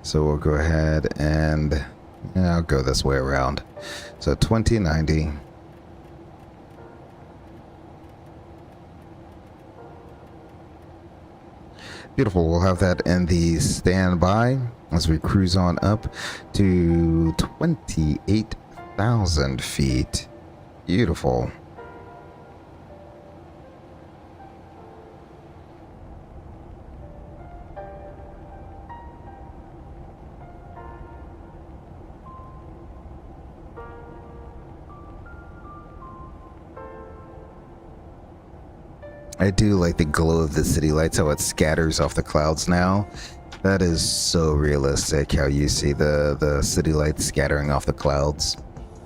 So we'll go ahead and I'll go this way around. So 2090. Beautiful. We'll have that in the standby as we cruise on up to 28,000 feet. Beautiful. I do like the glow of the city lights, how it scatters off the clouds now. That is so realistic, how you see the city lights scattering off the clouds.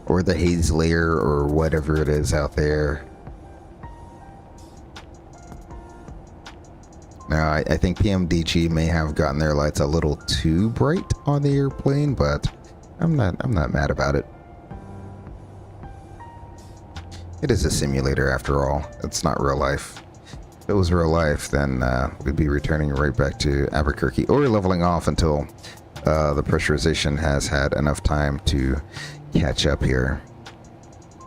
Or the haze layer, or whatever it is out there. Now, I think PMDG may have gotten their lights a little too bright on the airplane, but I'm not mad about it. It is a simulator after all. It's not real life. If it was real life, then we'd be returning right back to Albuquerque or leveling off until the pressurization has had enough time to catch up here.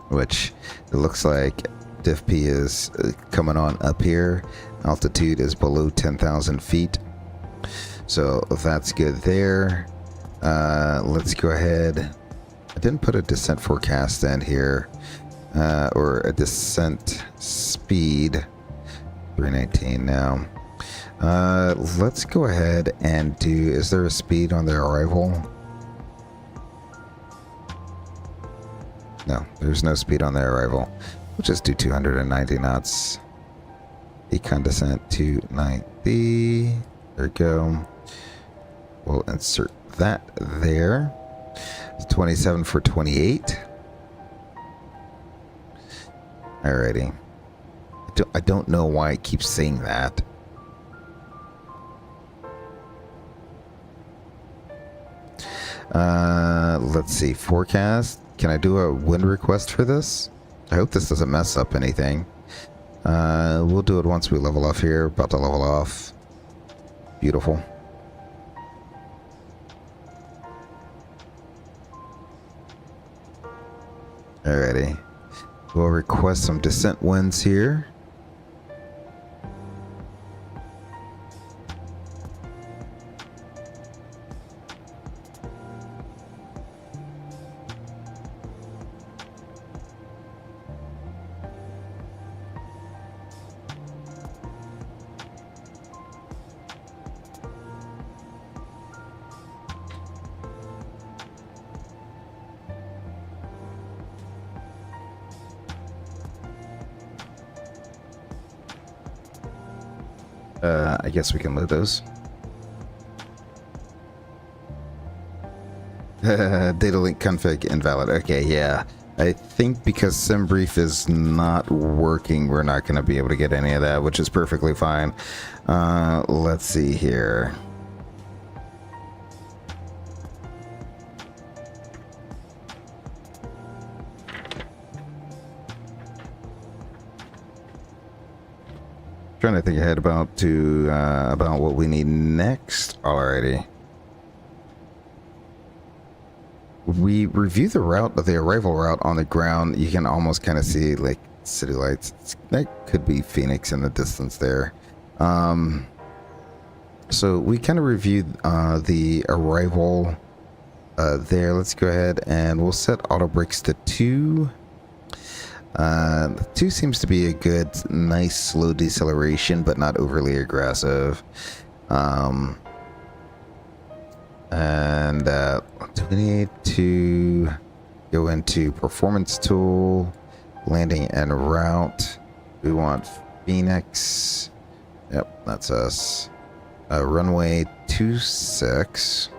Which it looks like DIFP is coming on up here. Altitude is below 10,000 feet. So that's good there. Let's go ahead. I didn't put a descent forecast in here. Or a descent speed. 319 now. Let's go ahead and do, is there a speed on their arrival? No, there's no speed on their arrival. We'll just do 290 knots. Econ descent to 9B. There we go. We'll insert that there. It's 27 for 28. Alrighty. I don't know why it keeps saying that. Let's see. Forecast. Can I do a wind request for this? I hope this doesn't mess up anything. We'll do it once we level off here. About to level off. Beautiful. Alrighty. We'll request some descent winds here. I guess we can load those. Data link config invalid. Okay, yeah. I think because SimBrief is not working, we're not going to be able to get any of that, which is perfectly fine. Let's see here. Trying to think ahead about what we need next. Alrighty. We review the route, the arrival route on the ground. You can almost kind of see like city lights. That could be Phoenix in the distance there. So we kind of reviewed the arrival there. Let's go ahead and we'll set auto brakes to 2. 2 seems to be a good, nice, slow deceleration, but not overly aggressive. And do we need to go into performance tool, landing and route? We want Phoenix. Yep, that's us. Runway 26.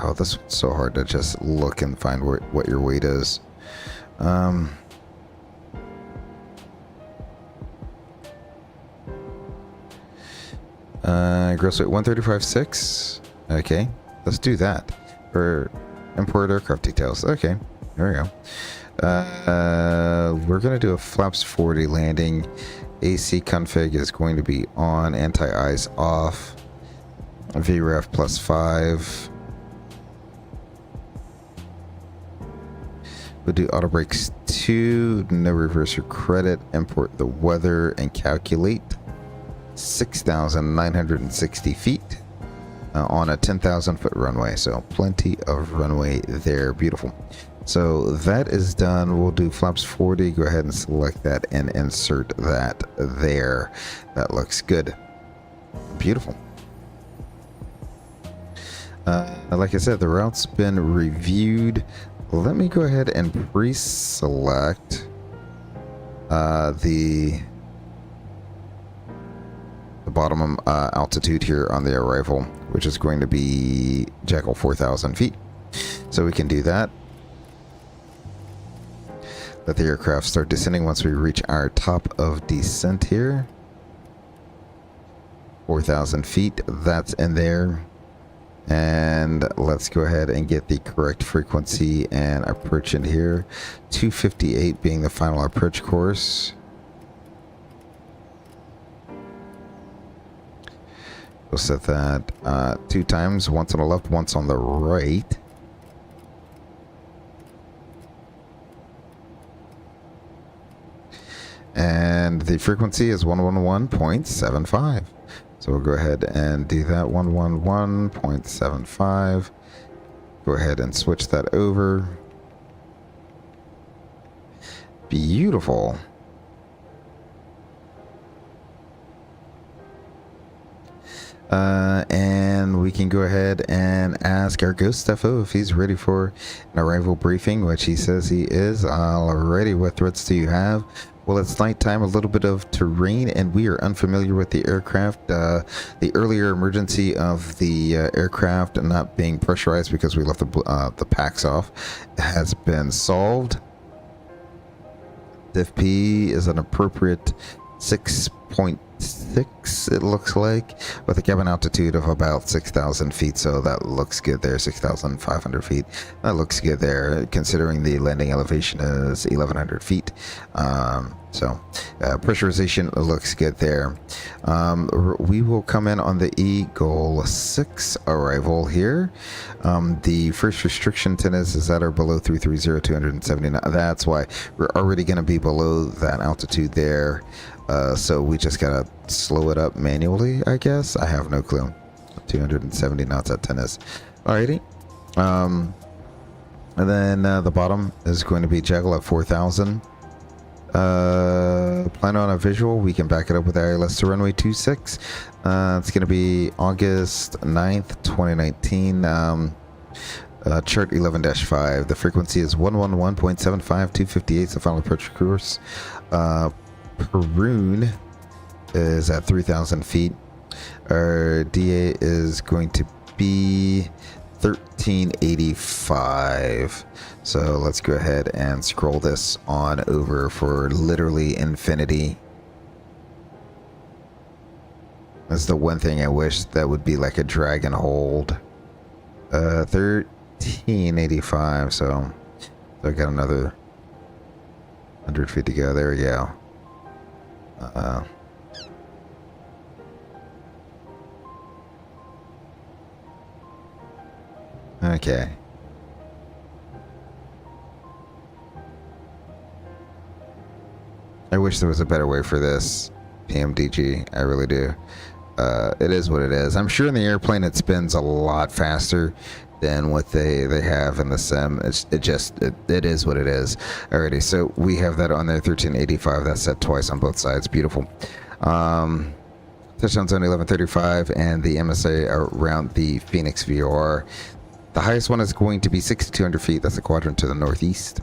Oh, this one's so hard to just look and find what your weight is. Gross weight 135.6. Okay, let's do that for import aircraft details. Okay, there we go. We're gonna do a flaps 40 landing. AC config is going to be on, anti-ice off, VREF +5. We'll do auto brakes 2, no reverse or credit, import the weather and calculate 6,960 feet on a 10,000 foot runway. So plenty of runway there. Beautiful. So that is done. We'll do flaps 40. Go ahead and select that and insert that there. That looks good. Beautiful. Like I said, the route's been reviewed. Let me go ahead and pre-select the bottom altitude here on the arrival, which is going to be Jackal 4,000 feet. So we can do that. Let the aircraft start descending once we reach our top of descent here. 4,000 feet, that's in there. And let's go ahead and get the correct frequency and approach in here. 258 being the final approach course. We'll set that 2 times, once on the left, once on the right. And the frequency is 111.75. So we'll go ahead and do that, 111.75. Go ahead and switch that over. Beautiful. And then we can go ahead and ask our ghost Steffo if he's ready for an arrival briefing, which he says he is. Alrighty, what threats do you have? Well, it's nighttime, a little bit of terrain, and we are unfamiliar with the aircraft. The earlier emergency of the aircraft not being pressurized because we left the packs off has been solved. Diff P is an appropriate 6.6, it looks like, with a cabin altitude of about 6,000 feet, so that looks good there. 6,500 feet, that looks good there, considering the landing elevation is 1,100 feet. Pressurization looks good there. We will come in on the Eagle 6 arrival here. The first restriction to this is at or below 330, 279. That's why we're already going to be below that altitude there. So we just gotta slow it up manually, I guess. I have no clue. 270 knots at tennis. Alrighty. And then the bottom is going to be Jaggle at 4,000. Plan on a visual. We can back it up with ILS to runway 26. It's going to be August 9th, 2019. Chart 11-5. The frequency is 111.75, 258. So final approach course. Peroon is at 3,000 feet. Our DA is going to be 1385. So let's go ahead and scroll this on over for literally infinity. That's the one thing I wish that would be like a dragon hold. 1385. So I got another 100 feet to go. There we go. Okay. I wish there was a better way for this PMDG. I really do. It is what it is. I'm sure in the airplane it spins a lot faster than what they have in the sim. It is what it is. Alrighty, so we have that on there, 1385. That's set twice on both sides. Beautiful. Touchdown zone 1135 and the MSA around the Phoenix VOR. The highest one is going to be 6,200 feet. That's a quadrant to the northeast.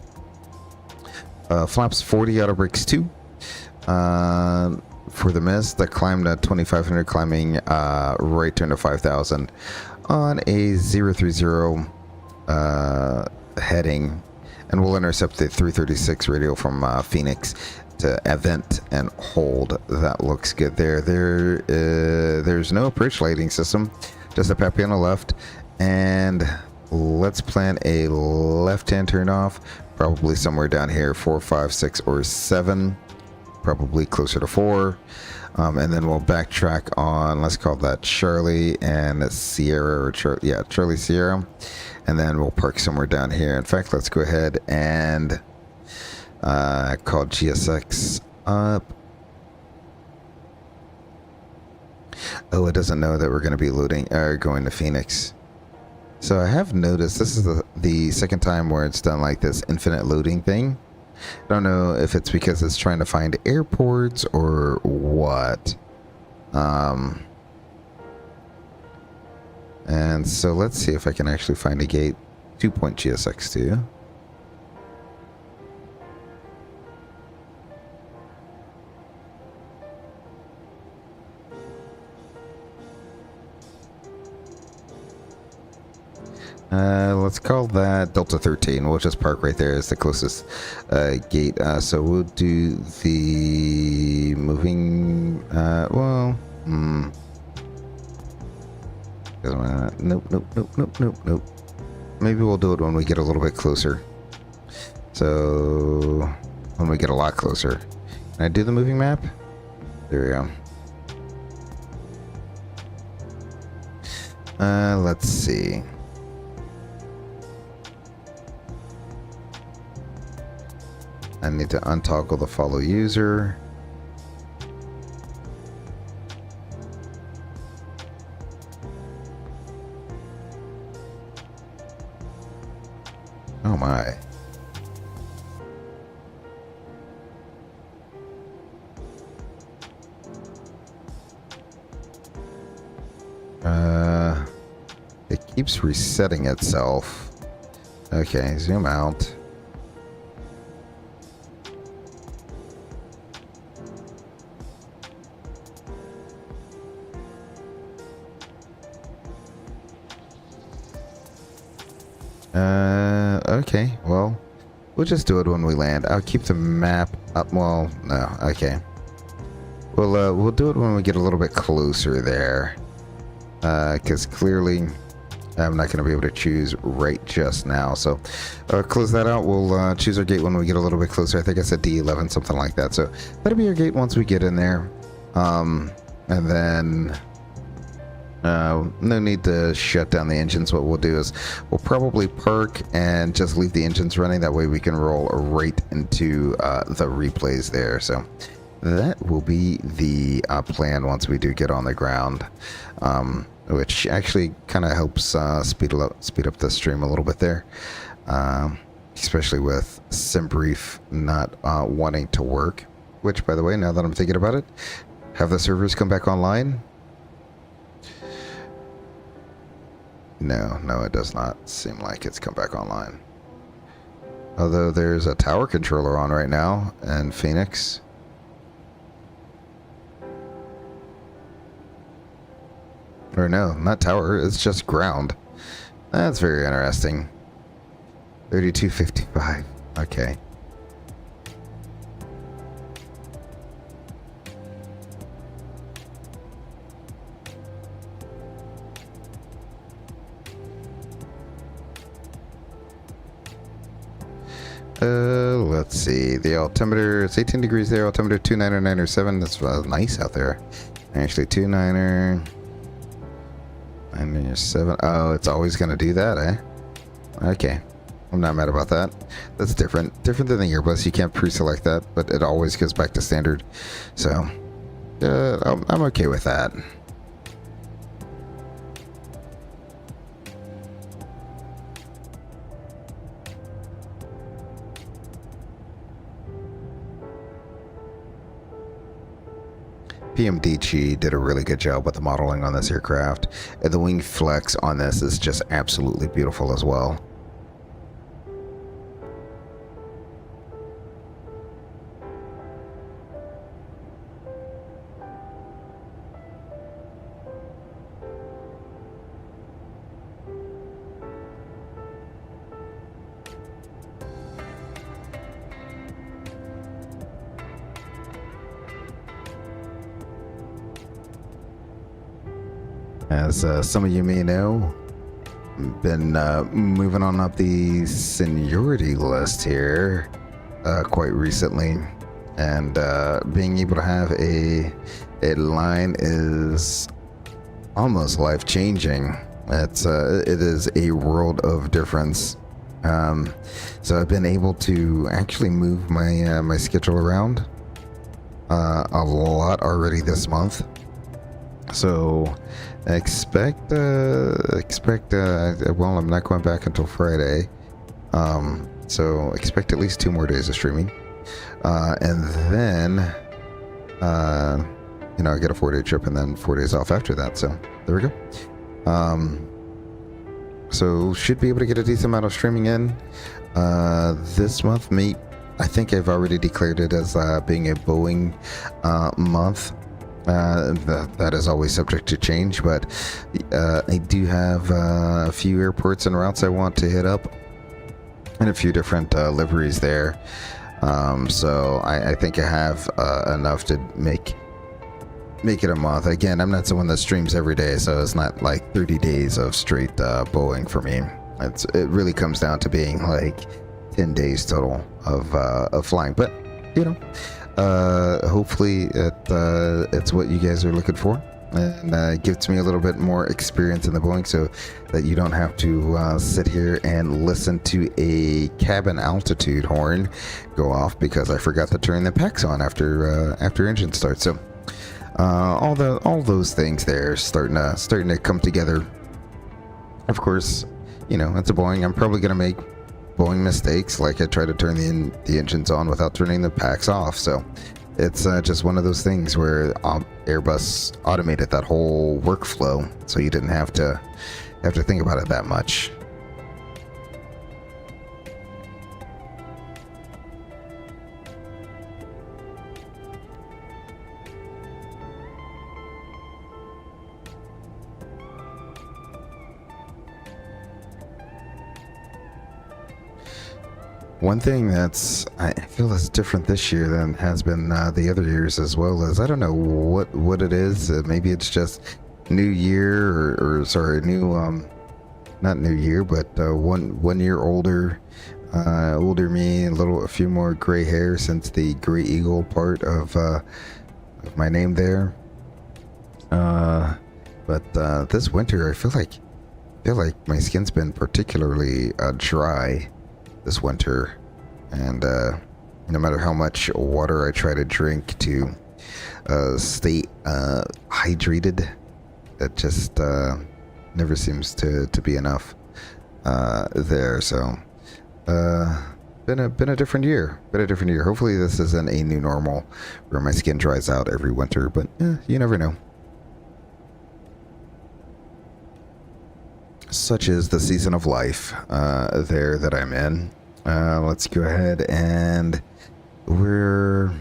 Flaps 40, auto brakes 2. For the mist, that climbed at 2,500, climbing right turn to 5,000 on a 030 heading, and we'll intercept the 336 radio from Phoenix to event and hold. That looks good there. There's no approach lighting system, just a peppy on the left, and let's plan a left-hand turn off, probably somewhere down here, 4, 5, 6, or 7. Probably closer to 4, and then we'll backtrack on, let's call that Charlie and Sierra, or Charlie Sierra, and then we'll park somewhere down here. In fact, let's go ahead and call GSX up. Oh, it doesn't know that we're going to be going to Phoenix. So I have noticed this is the second time where it's done like this infinite loading thing. I don't know if it's because it's trying to find airports or what. And so let's see if I can actually find a gate. 2.GSX2. Let's call that Delta 13. We'll just park right there as the closest gate. So we'll do the moving. Nope. Maybe we'll do it when we get a little bit closer. So when we get a lot closer. Can I do the moving map? There we go. Let's see. I need to untoggle the follow user. Oh my. keeps resetting itself. Okay, zoom out. Okay, well, we'll just do it when we land. I'll keep the map up. Well, no, okay. We'll do it when we get a little bit closer there. Because clearly I'm not going to be able to choose right just now. So close that out. We'll choose our gate when we get a little bit closer. I think I said D11, something like that. So that'll be our gate once we get in there. And then no need to shut down the engines. What we'll do is we'll probably park and just leave the engines running. That way we can roll right into the replays there. So that will be the plan once we do get on the ground, which actually kind of helps speed up the stream a little bit there, especially with SimBrief not wanting to work. Which, by the way, now that I'm thinking about it, have the servers come back online? No, it does not seem like it's come back online. Although there's a tower controller on right now in Phoenix. Or no, not tower, it's just ground. That's very interesting. 3255, okay. Let's see. The altimeter, it's 18 degrees there. Altimeter 29907. That's nice out there. Actually, 29907. Oh, it's always going to do that, eh? Okay. I'm not mad about that. That's different. Different than the Airbus. You can't pre-select that, but it always goes back to standard. So, I'm okay with that. PMDG did a really good job with the modeling on this aircraft, and the wing flex on this is just absolutely beautiful as well. As some of you may know, been moving on up the seniority list here quite recently, and being able to have a line is almost life-changing. It is a world of difference. So I've been able to actually move my my schedule around a lot already this month. So expect well, I'm not going back until Friday, so expect at least 2 more days of streaming, and then you know, I get a 4-day trip and then 4 days off after that. So there we go. So should be able to get a decent amount of streaming in this month. I think I've already declared it as being a Boeing month. That is always subject to change, but I do have a few airports and routes I want to hit up, and a few different liveries there. So I think I have enough to make it a month. Again, I'm not someone that streams every day, so it's not like 30 days of straight Boeing for me. It really comes down to being like 10 days total of flying, but you know. Hopefully it's what you guys are looking for, and gives me a little bit more experience in the Boeing, so that you don't have to sit here and listen to a cabin altitude horn go off because I forgot to turn the packs on after engine starts. So all those things there starting to come together. Of course, you know, it's a Boeing. I'm probably gonna make Boeing mistakes, like I try to turn the engines on without turning the packs off. So it's just one of those things where Airbus automated that whole workflow, so you didn't have to have to think about it that much. One thing I feel is different this year than has been the other years as well is I don't know what it is. Maybe it's just new year or sorry, new not new year, but 1 year older, older me, a few more gray hair since the Gray Eagle part of my name there. But this winter I feel like my skin's been particularly dry this winter, and no matter how much water I try to drink to stay hydrated, it just never seems to be enough there. So been a different year. Hopefully this isn't a new normal where my skin dries out every winter, but you never know. Such is the season of life there that I'm in. Let's go ahead, and we're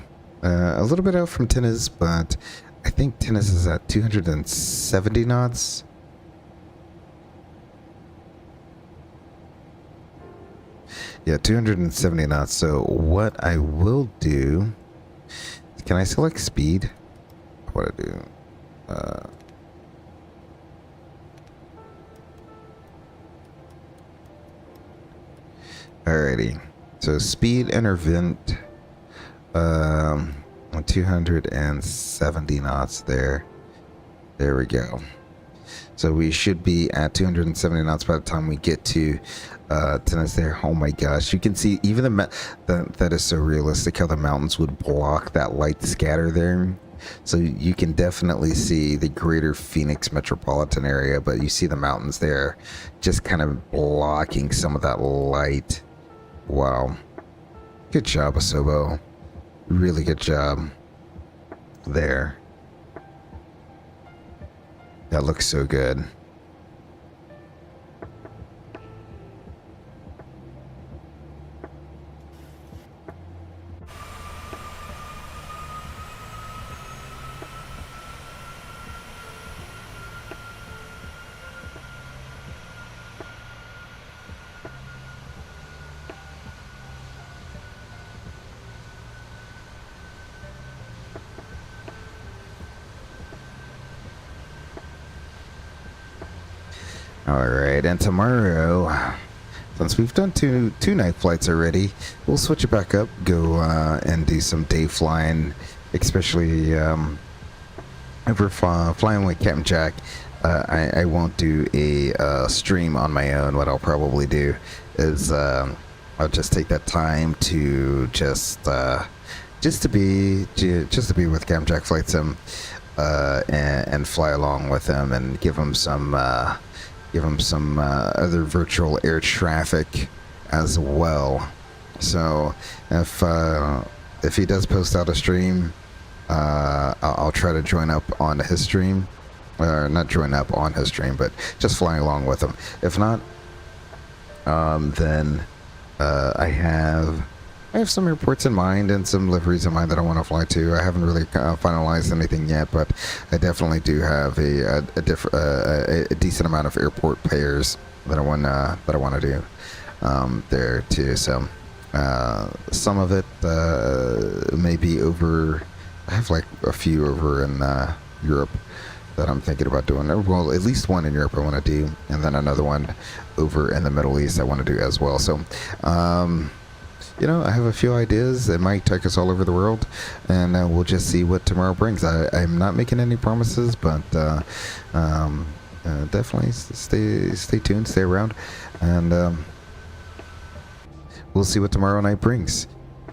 a little bit out from Tennis, but I think Tennis is at 270 knots. Yeah, 270 knots. So what I will do, can I select speed? What do I do? Alrighty, so speed intervent, 270 knots there. There we go. So we should be at 270 knots by the time we get to Tennis there. Oh my gosh, you can see even that is so realistic how the mountains would block that light scatter there. So you can definitely see the greater Phoenix metropolitan area, but you see the mountains there just kind of blocking some of that light. Wow. Good job, Asobo. Really good job there. That looks so good. Alright, and tomorrow, since we've done two night flights already, we'll switch it back up, go and do some day flying, especially if we're flying with Captain Jack. I won't do a stream on my own. What I'll probably do is I'll just take that time to just to be with Captain Jack Flight Sim and fly along with him and give him some other virtual air traffic as well. So if he does post out a stream, I'll try to join up on his stream, or not join up on his stream, but just flying along with him. If not, then I have some airports in mind and some liveries in mind that I want to fly to. I haven't really finalized anything yet, but I definitely do have a decent amount of airport pairs that I want to do there too. So some of it may be over. I have like a few over in Europe that I'm thinking about doing. Well, at least one in Europe I want to do, and then another one over in the Middle East I want to do as well. So you know, I have a few ideas. It might take us all over the world, and we'll just see what tomorrow brings. I'm not making any promises, but definitely stay tuned, stay around, and we'll see what tomorrow night brings.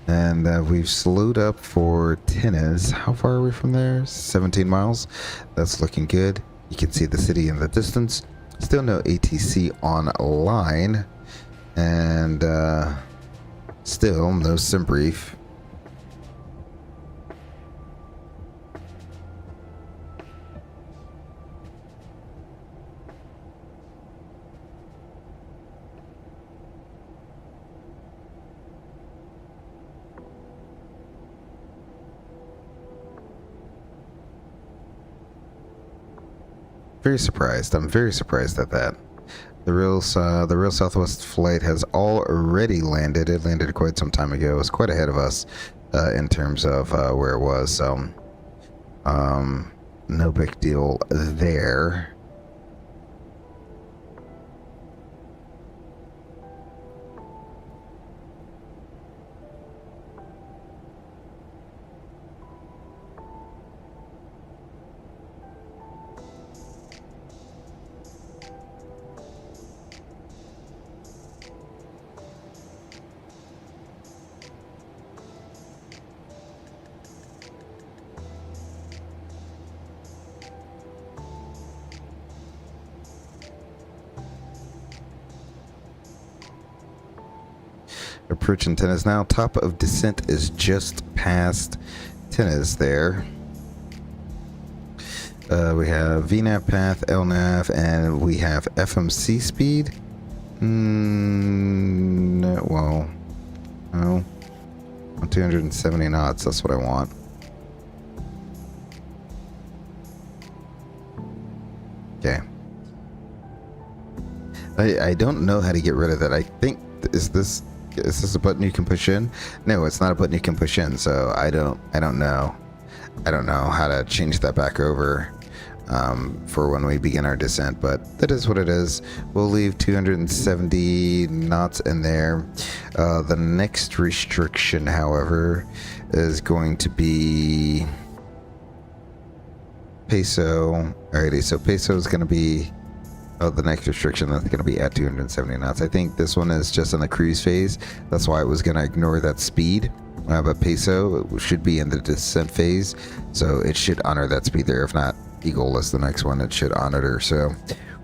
And we've slowed up for Tennis. How far are we from there? 17 miles. That's looking good. You can see the city in the distance. Still no ATC online, and still no sim brief. Very surprised. I'm very surprised at that. The real Southwest flight has already landed. It landed quite some time ago. It was quite ahead of us in terms of where it was. So, no big deal there. Approach antennas now. Top of descent is just past antennas there. We have VNAV path, LNAV, and we have FMC speed. No, well, no. 270 knots, that's what I want. Okay. I don't know how to get rid of that. I think, is this a button you can push in? No, it's not a button you can push in, so I don't know. I don't know how to change that back over for when we begin our descent, but that is what it is. We'll leave 270 knots in there. The next restriction, however, is going to be peso. Alrighty, so peso is going to be the next restriction. That's going to be at 270 knots. I think this one is just in the cruise phase. That's why it was going to ignore that speed. But peso should be in the descent phase, so it should honor that speed there. If not, Eagle is the next one. It should honor it. So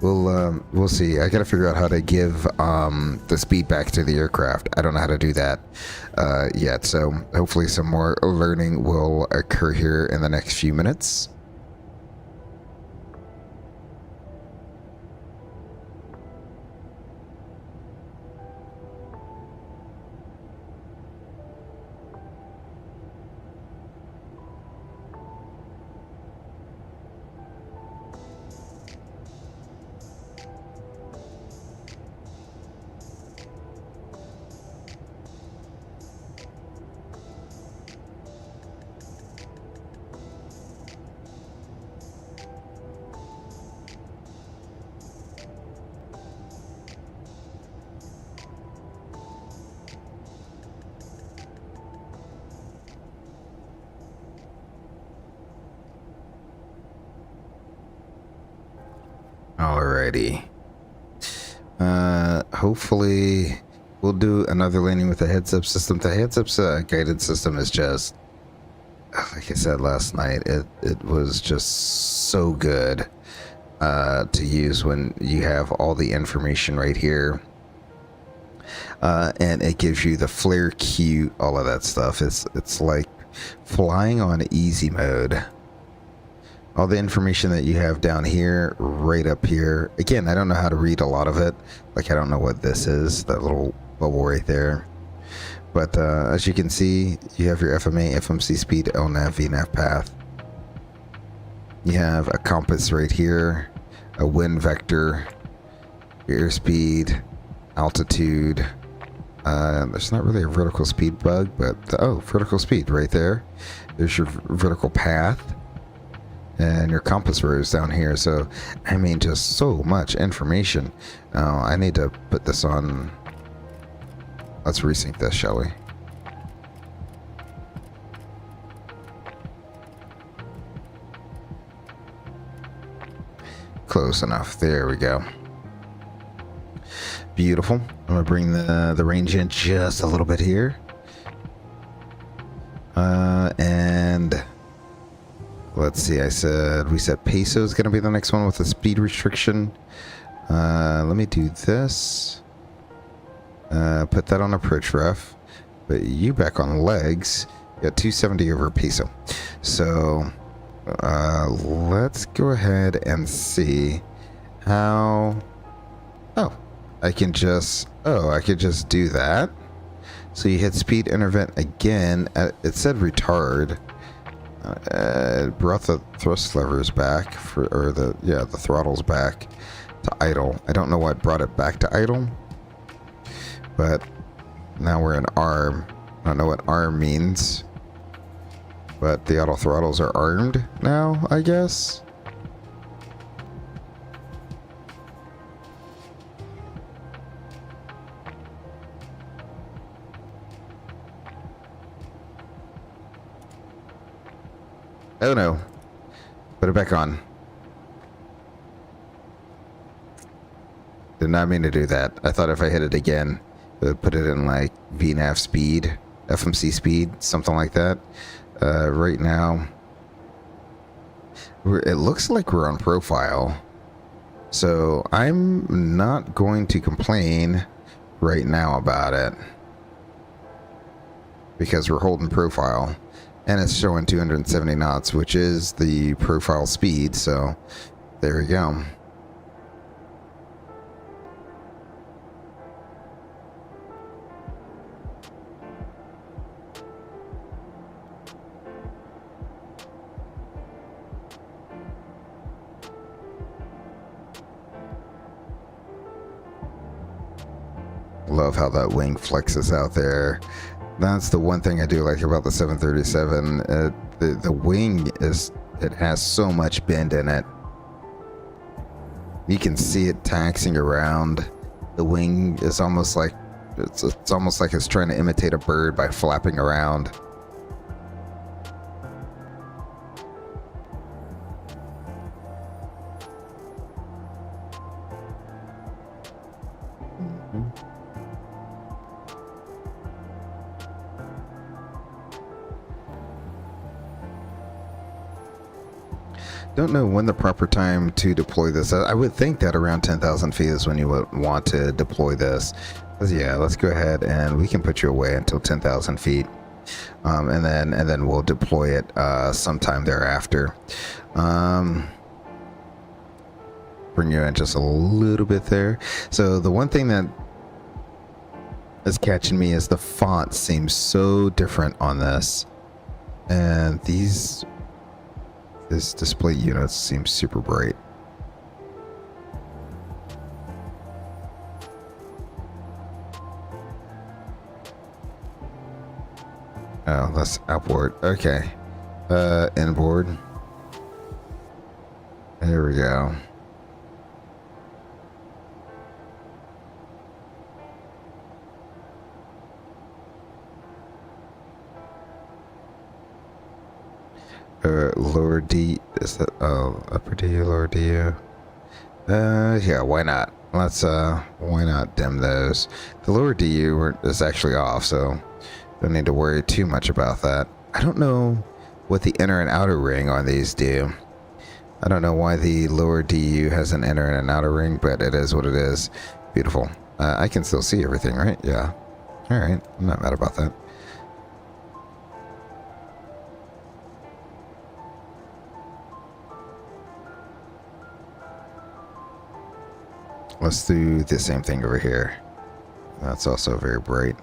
we'll see. I got to figure out how to give the speed back to the aircraft. I don't know how to do that yet. So hopefully some more learning will occur here in the next few minutes. Alrighty. Hopefully we'll do another landing with the heads-up system. The heads-up guided system is just, like I said last night, it was just so good to use when you have all the information right here. And it gives you the flare cue, all of that stuff. It's like flying on easy mode. All the information that you have down here, right up here. Again, I don't know how to read a lot of it. Like, I don't know what this is, that little bubble right there. But as you can see, you have your FMA, FMC speed, LNAV, VNAV path. You have a compass right here, a wind vector, your airspeed, altitude. There's not really a vertical speed bug, but vertical speed right there. There's your vertical path. And your compass rose down here. So, I mean, just so much information. Now, I need to put this on. Let's resync this, shall we? Close enough. There we go. Beautiful. I'm going to bring the range in just a little bit here. And let's see, we said peso is going to be the next one with a speed restriction. Let me do this. Put that on approach ref. But you back on legs. You got 270 over peso. So let's go ahead and see how. I could just do that. So you hit speed intervent again. It said retard. It brought the thrust levers back or the throttles back to idle. I don't know what brought it back to idle, but now we're in arm. I don't know what arm means, but the auto throttles are armed now, I guess. Oh no. Put it back on. Did not mean to do that. I thought if I hit it again, it would put it in like VNAV speed, FMC speed, something like that. Right now, it looks like we're on profile. So I'm not going to complain right now about it, because we're holding profile. And it's showing 270 knots, which is the profile speed, so there we go. Love how that wing flexes out there. That's the one thing I do like about the 737. The wing it has so much bend in it. You can see it taxing around. The wing is almost like it's almost like it's trying to imitate a bird by flapping around. Don't know when the proper time to deploy this. I would think that around 10,000 feet is when you would want to deploy this. Yeah, let's go ahead and we can put you away until 10,000 feet, and then we'll deploy it sometime thereafter. Bring you in just a little bit there. So the one thing that is catching me is the font seems so different on this, and this display unit seems super bright. Oh, that's outboard. Okay. Inboard. There we go. Lower D, is that, oh, upper D, lower D? Yeah, why not? Let's, why not dim those? The lower DU is actually off, so don't need to worry too much about that. I don't know what the inner and outer ring on these do. I don't know why the lower DU has an inner and an outer ring, but it is what it is. Beautiful. I can still see everything, right? Yeah. Alright, I'm not mad about that. Let's do the same thing over here. That's also very bright.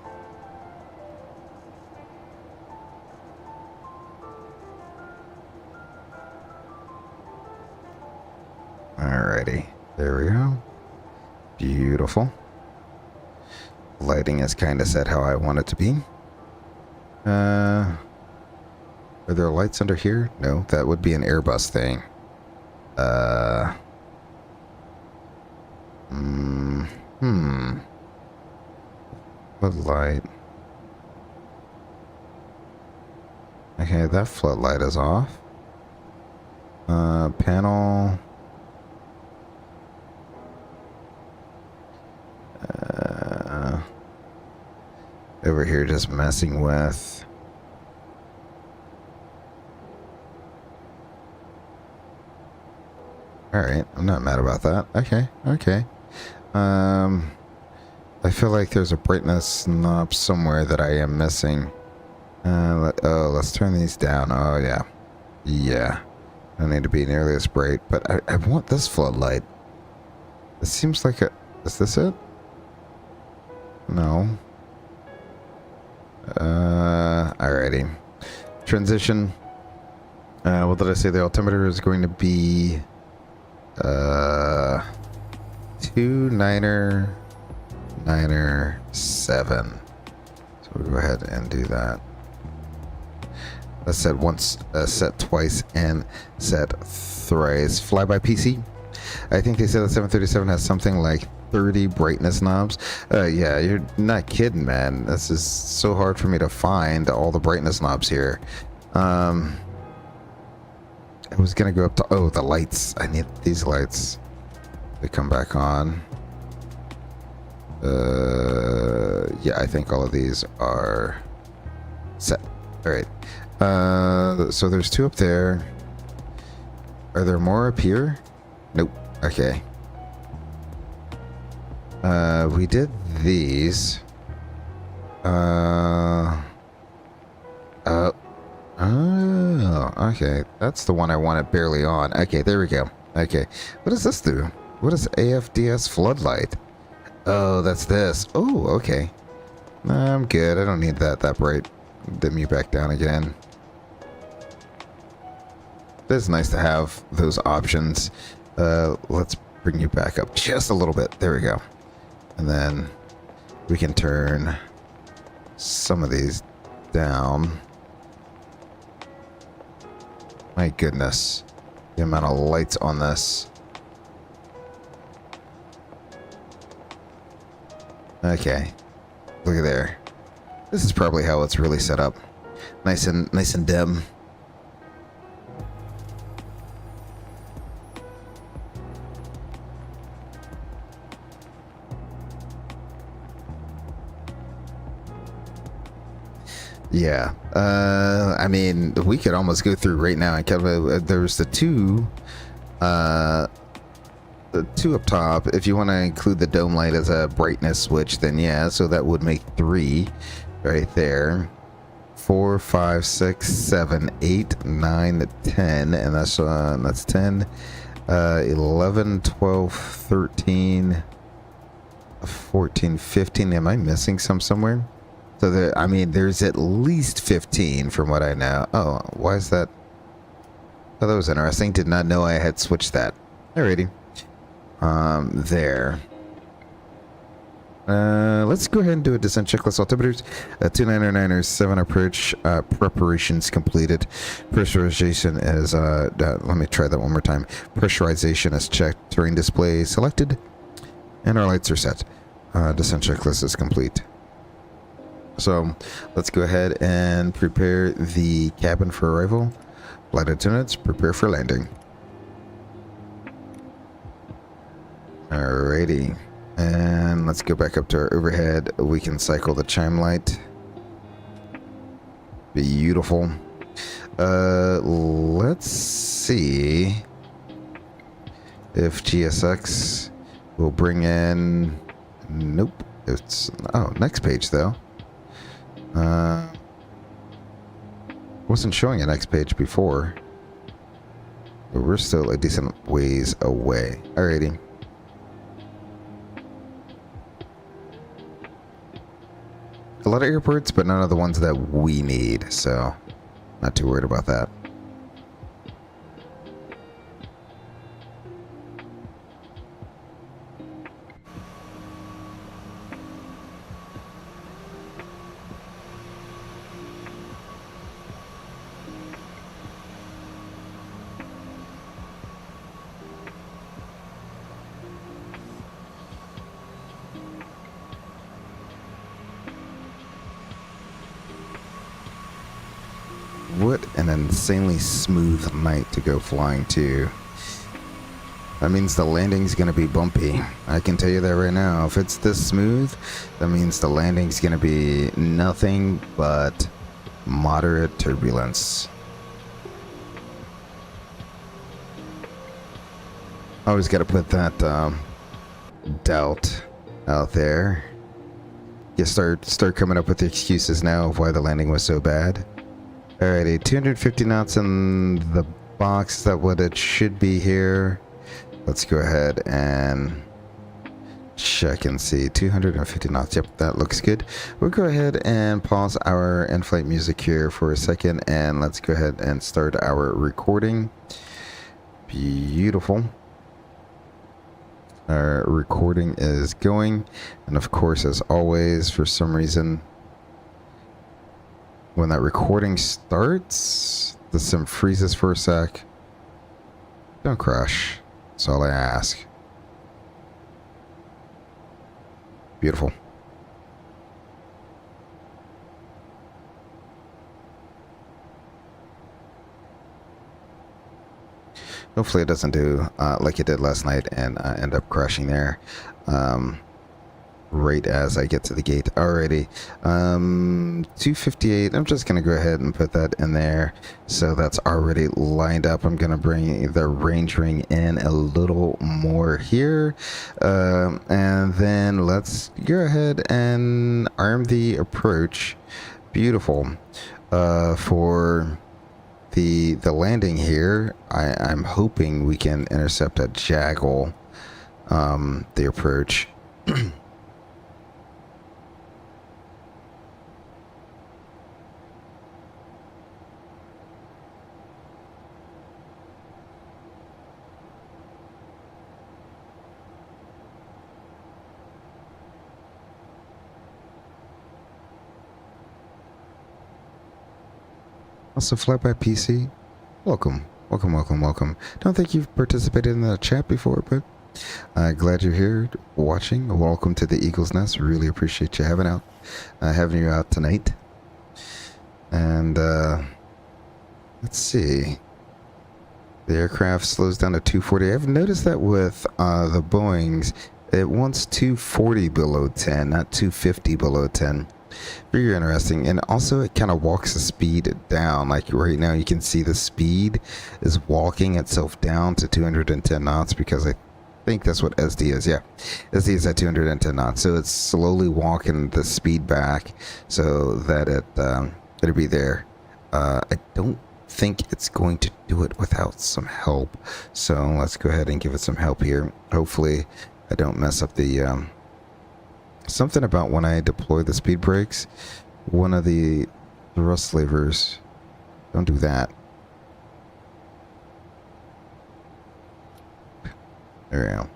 Alrighty, there we go. Beautiful. Lighting is kind of set how I want it to be. Are there lights under here? No, that would be an Airbus thing. Floodlight. Okay, that floodlight is off. Panel. Over here just messing with. Alright, I'm not mad about that. Okay, okay. I feel like there's a brightness knob somewhere that I am missing. Let's turn these down. Oh, yeah. Yeah. Don't need to be nearly as bright, but I want this floodlight. It seems like a... Is this it? No. Alrighty. Transition. What did I say? The altimeter is going to be 2997. So we'll go ahead and do that. That's set once, set twice, and set thrice. Fly by PC. I think they said the 737 has something like 30 brightness knobs. Yeah, you're not kidding, man. This is so hard for me to find all the brightness knobs here. I was gonna go up to, oh, the lights. I need these lights to come back on. Yeah, I think all of these are set. All right. So there's 2 up there. Are there more up here? Nope. Okay. We did these. Oh, okay. That's the one I wanted barely on. Okay, there we go. Okay. What does this do? What is AFDS floodlight? Oh, that's this. Oh, okay. I'm good. I don't need that bright. Dim you back down again. It's nice to have those options. Let's bring you back up just a little bit. There we go. And then we can turn some of these down. My goodness. The amount of lights on this. Okay. Look at there. This is probably how it's really set up. Nice and dim. Yeah, I mean, we could almost go through right now. There's the two up top. If you want to include the dome light as a brightness switch, then yeah, so that would make 3 right there. 4, 5, 6, 7, 8, 9, 10, and that's 10, 11, 12, 13, 14, 15. Am I missing some somewhere? So there, I mean, there's at least 15 from what I know. Oh, why is that? Oh, that was interesting. Did not know I had switched that. Alrighty. There. Let's go ahead and do a descent checklist. Altimeters, 2997 approach, preparations completed. Pressurization is, let me try that one more time. Pressurization is checked. Terrain display selected. And our lights are set. Descent checklist is complete. So let's go ahead and prepare the cabin for arrival. Flight attendants, prepare for landing. Alrighty. And let's go back up to our overhead. We can cycle the chime light. Beautiful. Let's see if GSX will bring in... Nope. It's... Oh, next page though. Wasn't showing a next page before, but we're still a decent ways away. Alrighty. A lot of airports, but none of the ones that we need, so not too worried about that. What an insanely smooth night to go flying to. That means the landing's gonna be bumpy. I can tell you that right now. If it's this smooth, that means the landing's gonna be nothing but moderate turbulence. Always gotta put that doubt out there. You start coming up with the excuses now of why the landing was so bad. Alrighty, 250 knots in the box. Is that what it should be here? Let's go ahead and check and see. 250 knots. Yep, that looks good. We'll go ahead and pause our in-flight music here for a second, and let's go ahead and start our recording. Beautiful. Our recording is going, and of course, as always, for some reason, when that recording starts, the sim freezes for a sec. Don't crash. That's all I ask. Beautiful. Hopefully it doesn't do like it did last night and end up crashing there right as I get to the gate. Alrighty. 258. I'm just going to go ahead and put that in there. So that's already lined up. I'm going to bring the range ring in a little more here. And then let's go ahead and arm the approach. Beautiful. For the landing here, I'm hoping we can intercept a Jaggle, the approach. Also, Flyby PC, welcome. Don't think you've participated in the chat before, but glad you're here watching. Welcome to the Eagle's Nest. Really appreciate you having you out tonight. And let's see. The aircraft slows down to 240. I've noticed that with the Boeings, it wants 240 below 10, not 250 below 10. Very interesting. And also it kind of walks the speed down. Like right now you can see the speed is walking itself down to 210 knots because I think that's what SD is. Yeah, SD is at 210 knots. So it's slowly walking the speed back so that it'll be there. I don't think it's going to do it without some help. So let's go ahead and give it some help here. Hopefully I don't mess up the something about when I deploy the speed brakes, one of the thrust levers, don't do that. There we go.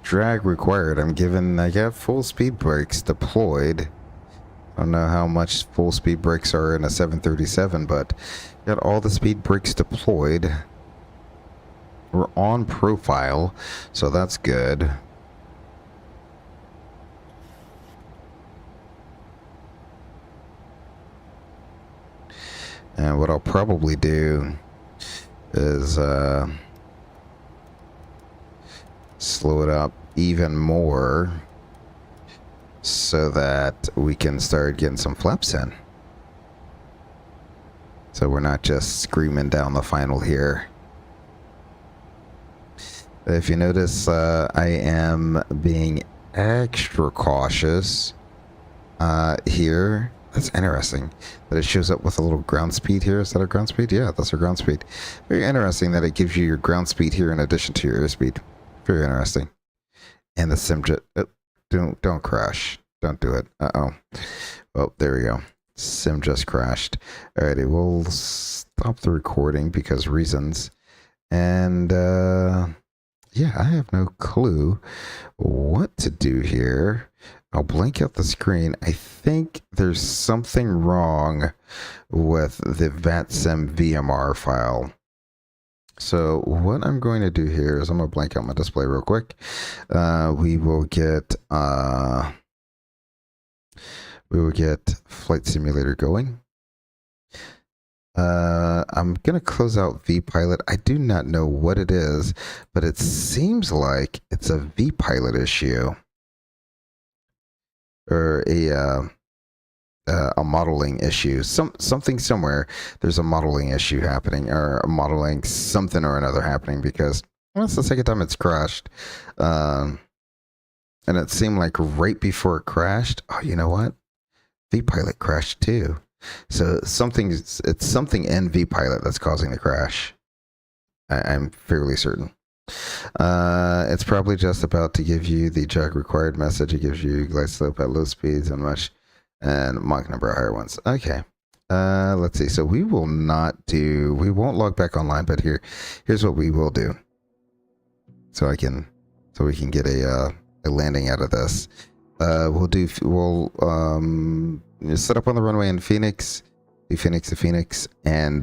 Drag required. I got full speed brakes deployed. I don't know how much full speed brakes are in a 737, but got all the speed brakes deployed. We're on profile, so that's good. And what I'll probably do is slow it up even more so that we can start getting some flaps in. So we're not just screaming down the final here. If you notice, I am being extra cautious here. That's interesting that it shows up with a little ground speed here. Is that our ground speed? Yeah, that's our ground speed. Very interesting that it gives you your ground speed here in addition to your airspeed. Very interesting. And the SimJet, don't crash. Don't do it. Uh-oh. Well, there we go. Sim just crashed. Alrighty, we'll stop the recording because reasons. And yeah, I have no clue what to do here. I'll blank out the screen. I think there's something wrong with the VATSIM VMR file. So what I'm going to do here is I'm going to blank out my display real quick. We will get Flight Simulator going. I'm going to close out vPilot. I do not know what it is, but it seems like it's a vPilot issue. Or a a modeling issue. Something somewhere. There's a modeling issue happening, or a modeling something or another happening, because it's the second time it's crashed. And it seemed like right before it crashed, oh, you know what? VPilot crashed too. So it's something in VPilot that's causing the crash. I'm fairly certain. It's probably just about to give you the jog required message. It gives you glide slope at low speeds and Mach number of higher ones. Okay. Let's see. So we won't log back online, but here's what we will do. So we can get a landing out of this. We'll set up on the runway in Phoenix, do Phoenix to Phoenix, and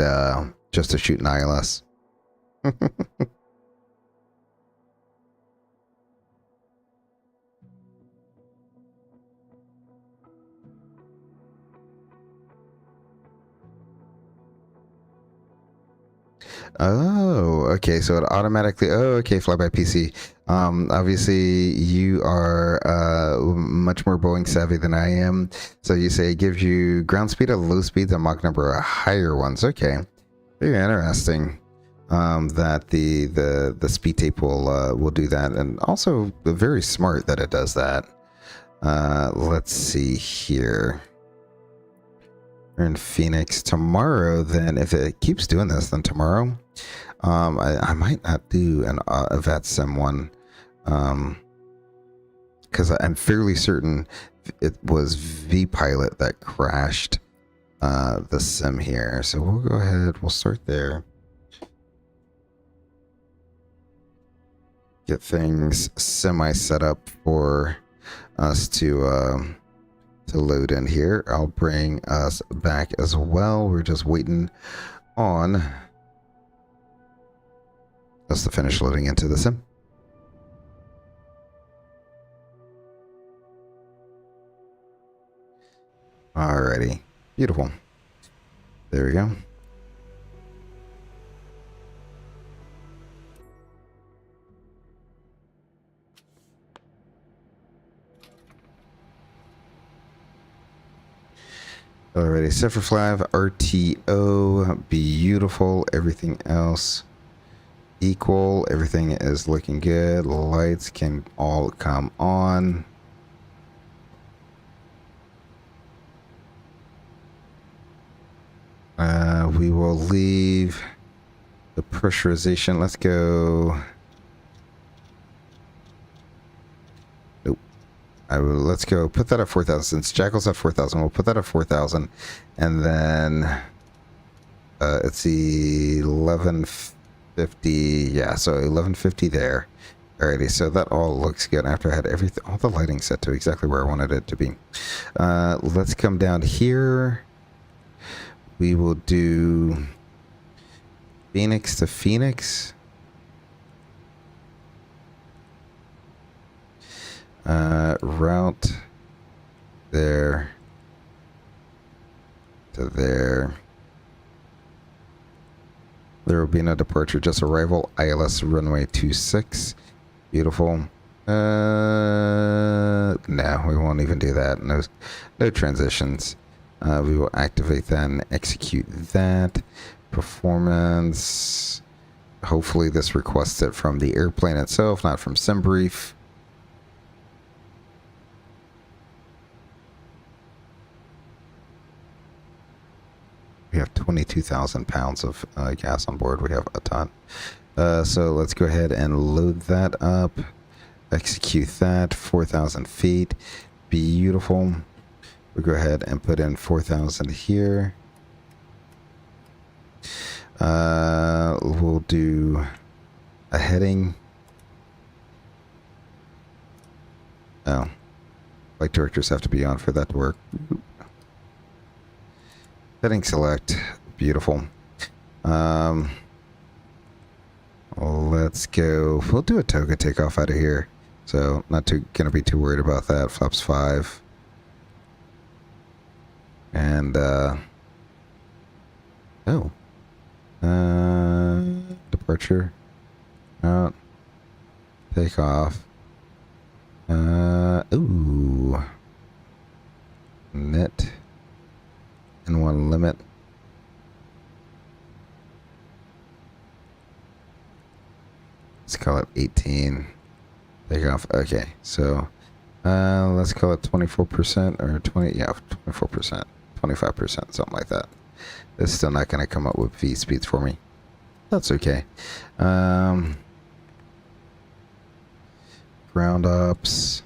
just to shoot an ILS. Oh, okay. So it automatically. Oh, okay. Flyby PC. Obviously, you are much more Boeing savvy than I am. So you say it gives you ground speed at low speeds and Mach number of higher ones. Okay, very interesting. That the speed tape will do that, and also very smart that it does that. Let's see here. We're in Phoenix tomorrow. Then, if it keeps doing this, then tomorrow, I might not do a VAT sim one, because I'm fairly certain it was VPilot that crashed the sim here. So we'll go ahead. We'll start there. Get things semi set up for us to load in here. I'll bring us back as well. We're just waiting on us to finish loading into the sim. Alrighty, beautiful. There we go. Alrighty, set for flag, RTO, beautiful. Everything else equal. Everything is looking good. Lights can all come on. We will leave the pressurization. Let's go. Let's go put that at 4,000. Since Jackal's at 4,000, we'll put that at 4,000, and then it's 1150. Yeah, so 1150 there. Alrighty, so that all looks good after I had all the lighting set to exactly where I wanted it to be. Let's come down here. We will do Phoenix to Phoenix. Route there to there. There will be no departure, just arrival. ILS runway 26. Beautiful. No, we won't even do that. No transitions. We will activate that and execute that. Performance. Hopefully this requests it from the airplane itself, not from SimBrief. We have 22,000 pounds of gas on board. We have a ton. So let's go ahead and load that up. Execute that. 4,000 feet. Beautiful. We'll go ahead and put in 4,000 here. We'll do a heading. Oh. Flight directors have to be on for that to work. Heading select. Beautiful. Let's go. We'll do a toga takeoff out of here. So not gonna be too worried about that. Flaps 5. And departure. Out. Take off. Ooh. Net. N1 limit. Let's call it 18. Take off. Okay, so let's call it 24% or 20. Yeah, 24%, 25%, something like that. It's still not going to come up with V speeds for me. That's okay. Ground ops.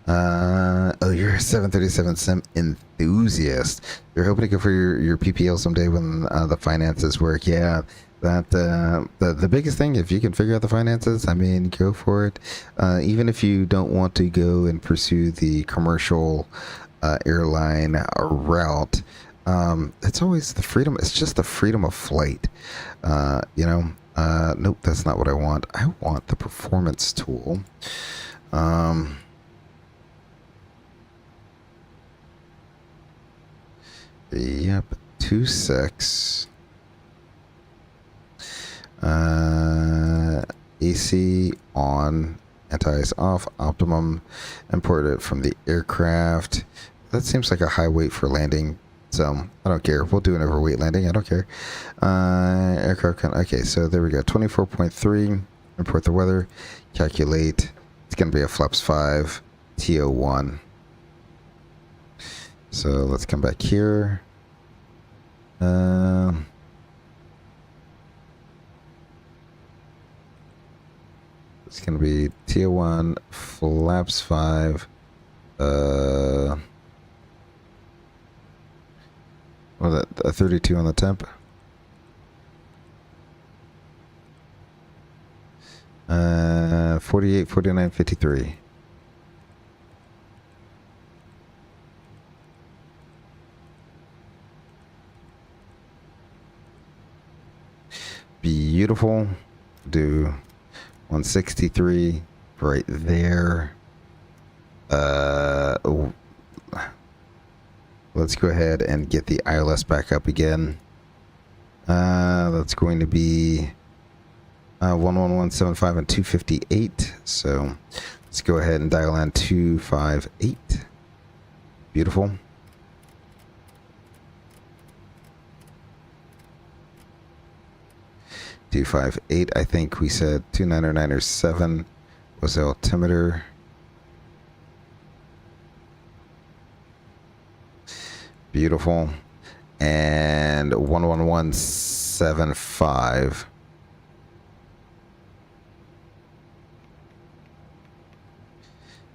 Oh, you're a 737 sim enthusiast. You're hoping to go for your PPL someday when the finances work. Yeah, that the biggest thing, if you can figure out the finances, I mean, go for it. Even if you don't want to go and pursue the commercial airline route, it's always the freedom. It's just the freedom of flight. Nope, that's not what I want. I want the performance tool. Yep, 2.6. AC on, anti-ice off, optimum. Import it from the aircraft. That seems like a high weight for landing, so I don't care. We'll do an overweight landing. I don't care. Aircraft count. Okay, so there we go. 24.3. Import the weather. Calculate. It's going to be a flaps 5 TO1. So let's come back here. It's going to be TO1 flaps 5. What was that? A 32 on the temp. 48, 49, 53. Beautiful. Do 163 right there. Let's go ahead and get the ILS back up again. That's going to be 11175 and 258. So let's go ahead and dial in 258. Beautiful. $258. I think we said 2997 was the altimeter. Beautiful. And 11175.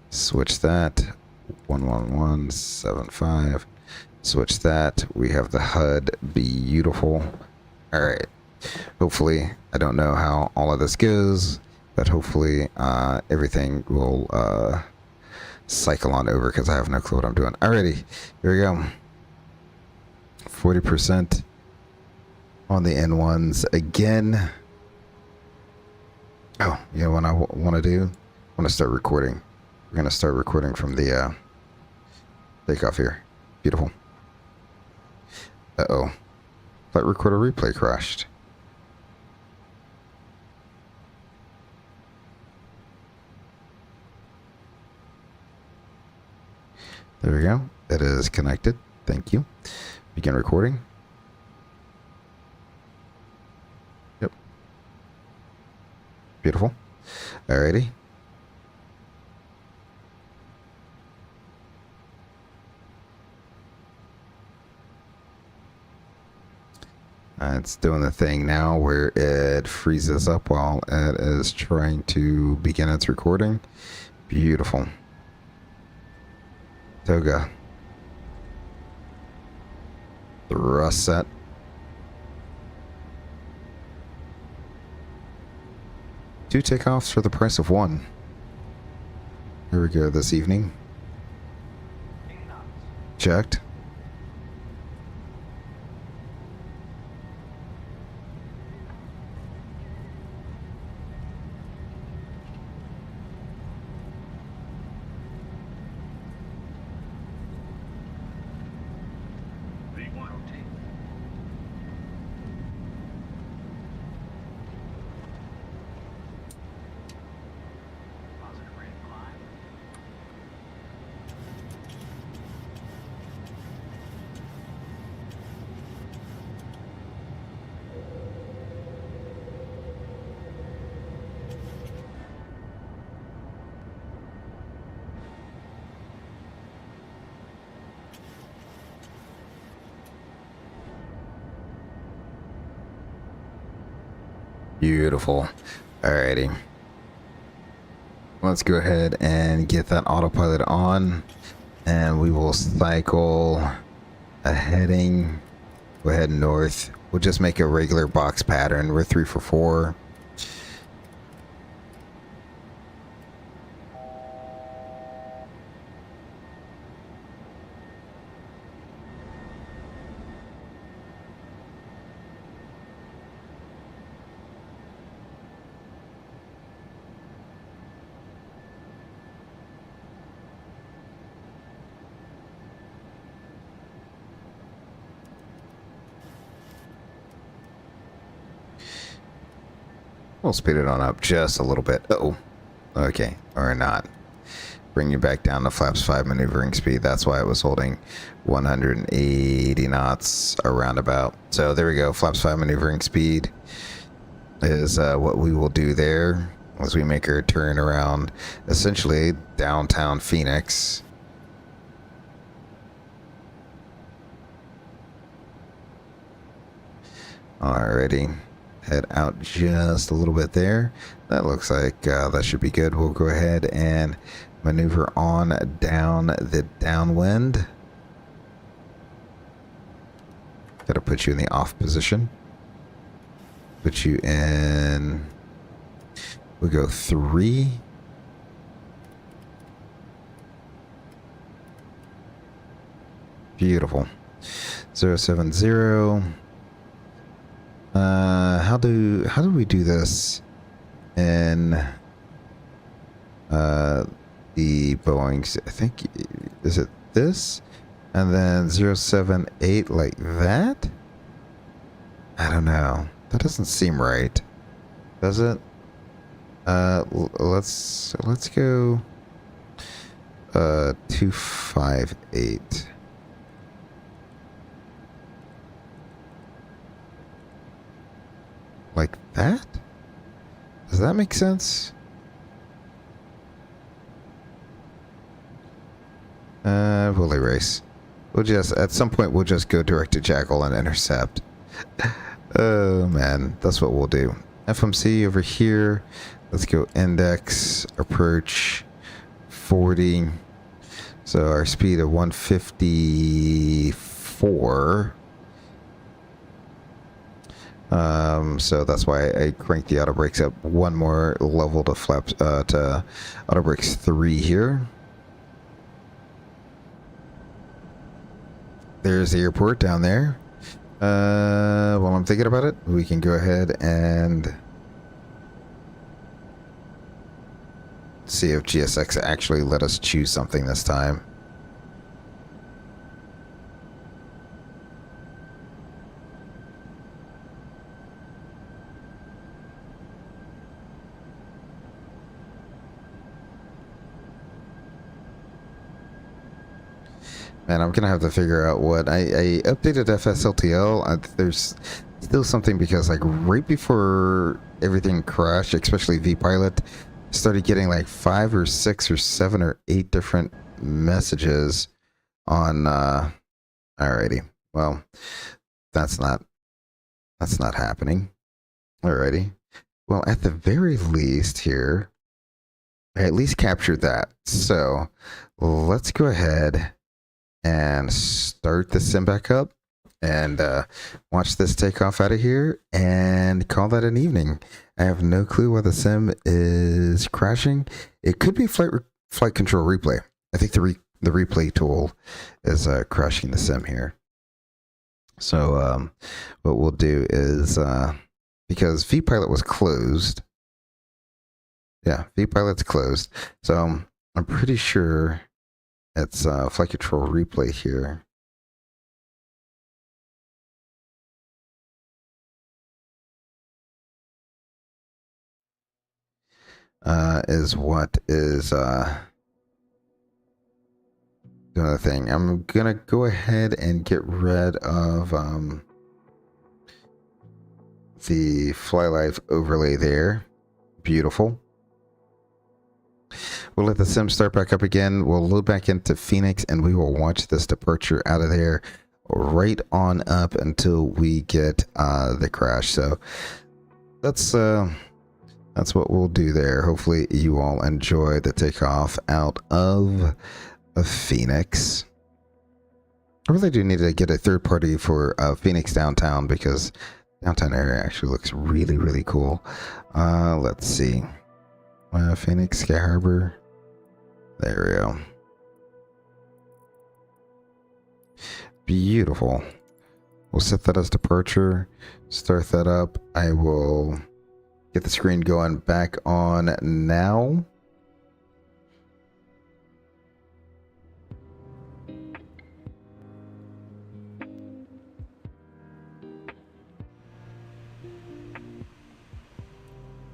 Switch that. 11175. Switch that. We have the HUD. Beautiful. All right. Hopefully, I don't know how all of this goes, but hopefully everything will cycle on over because I have no clue what I'm doing. Alrighty, here we go. 40% on the N1s again. Oh, you know what I want to do? I want to start recording. We're going to start recording from the takeoff here. Beautiful. Uh-oh. Flight recorder replay crashed. There we go. It is connected. Thank you. Begin recording. Yep. Beautiful. Alrighty. It's doing the thing now where it freezes up while it is trying to begin its recording. Beautiful. Toga. Thrust set. Two takeoffs for the price of one. Here we go this evening. Checked. Beautiful. Alrighty. Let's go ahead and get that autopilot on, and we will cycle a heading. Go ahead north. We'll just make a regular box pattern. We're 3 for 4. We'll speed it on up just a little bit. Uh-oh. Okay, or not. Bring you back down to flaps 5 maneuvering speed. That's why I was holding 180 knots around about. So there we go. Flaps 5 maneuvering speed is what we will do there as we make our turn around essentially downtown Phoenix. Alrighty. Head out just a little bit there. That looks like that should be good. We'll go ahead and maneuver on down the downwind. Gotta put you in the off position. Put you in. We'll go 3. Beautiful. 070. How do we do this in the Boeings? I think, is it this? And then 078 like that? I don't know. That doesn't seem right. Does it? Let's go 258. Like that? Does that make sense? We'll erase. We'll just, at some point, we'll just go direct to Jackal and intercept. Oh, man. That's what we'll do. FMC over here. Let's go index, approach 40. So our speed of 154. So that's why I cranked the auto brakes up one more level to flaps to auto brakes 3 here. There's the airport down there. While I'm thinking about it, we can go ahead and see if GSX actually let us choose something this time. Man, I'm gonna have to figure out what I updated FSLTL. There's still something because like right before everything crashed, especially vPilot, started getting like 5 or 6 or 7 or 8 different messages on. Alrighty, well, that's not happening. Alrighty, well, at the very least here, I at least captured that. So let's go ahead and start the sim back up and watch this take off out of here and call that an evening. I have no clue why the sim is crashing. It could be flight control replay. I think the replay tool is crashing the sim here. So what we'll do is because vPilot was closed. Yeah, vPilot's closed. So I'm pretty sure it's flight control replay here. Is what is doing the thing. I'm gonna go ahead and get rid of the FlyLife overlay there. Beautiful. We'll let the sim start back up again. We'll load back into Phoenix and we will watch this departure out of there right on up until we get the crash. So that's what we'll do there. Hopefully you all enjoy the takeoff out of Phoenix. I really do need to get a third party for Phoenix downtown, because downtown area actually looks really, really cool. Let's see. Phoenix Sky Harbor. There we go. Beautiful. We'll set that as departure. Start that up. I will get the screen going back on now.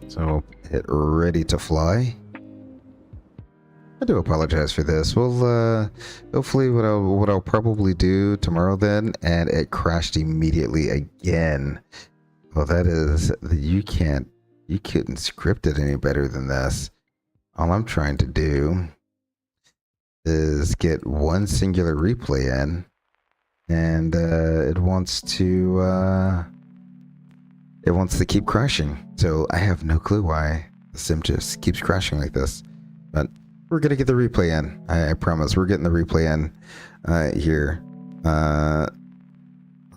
So hit ready to fly. I do apologize for this. Well, hopefully what I'll probably do tomorrow then, and it crashed immediately again. Well, that is, you couldn't script it any better than this. All I'm trying to do is get one singular replay in, and it wants to keep crashing. So I have no clue why the sim just keeps crashing like this, but we're gonna get the replay in. I promise we're getting the replay in here. Let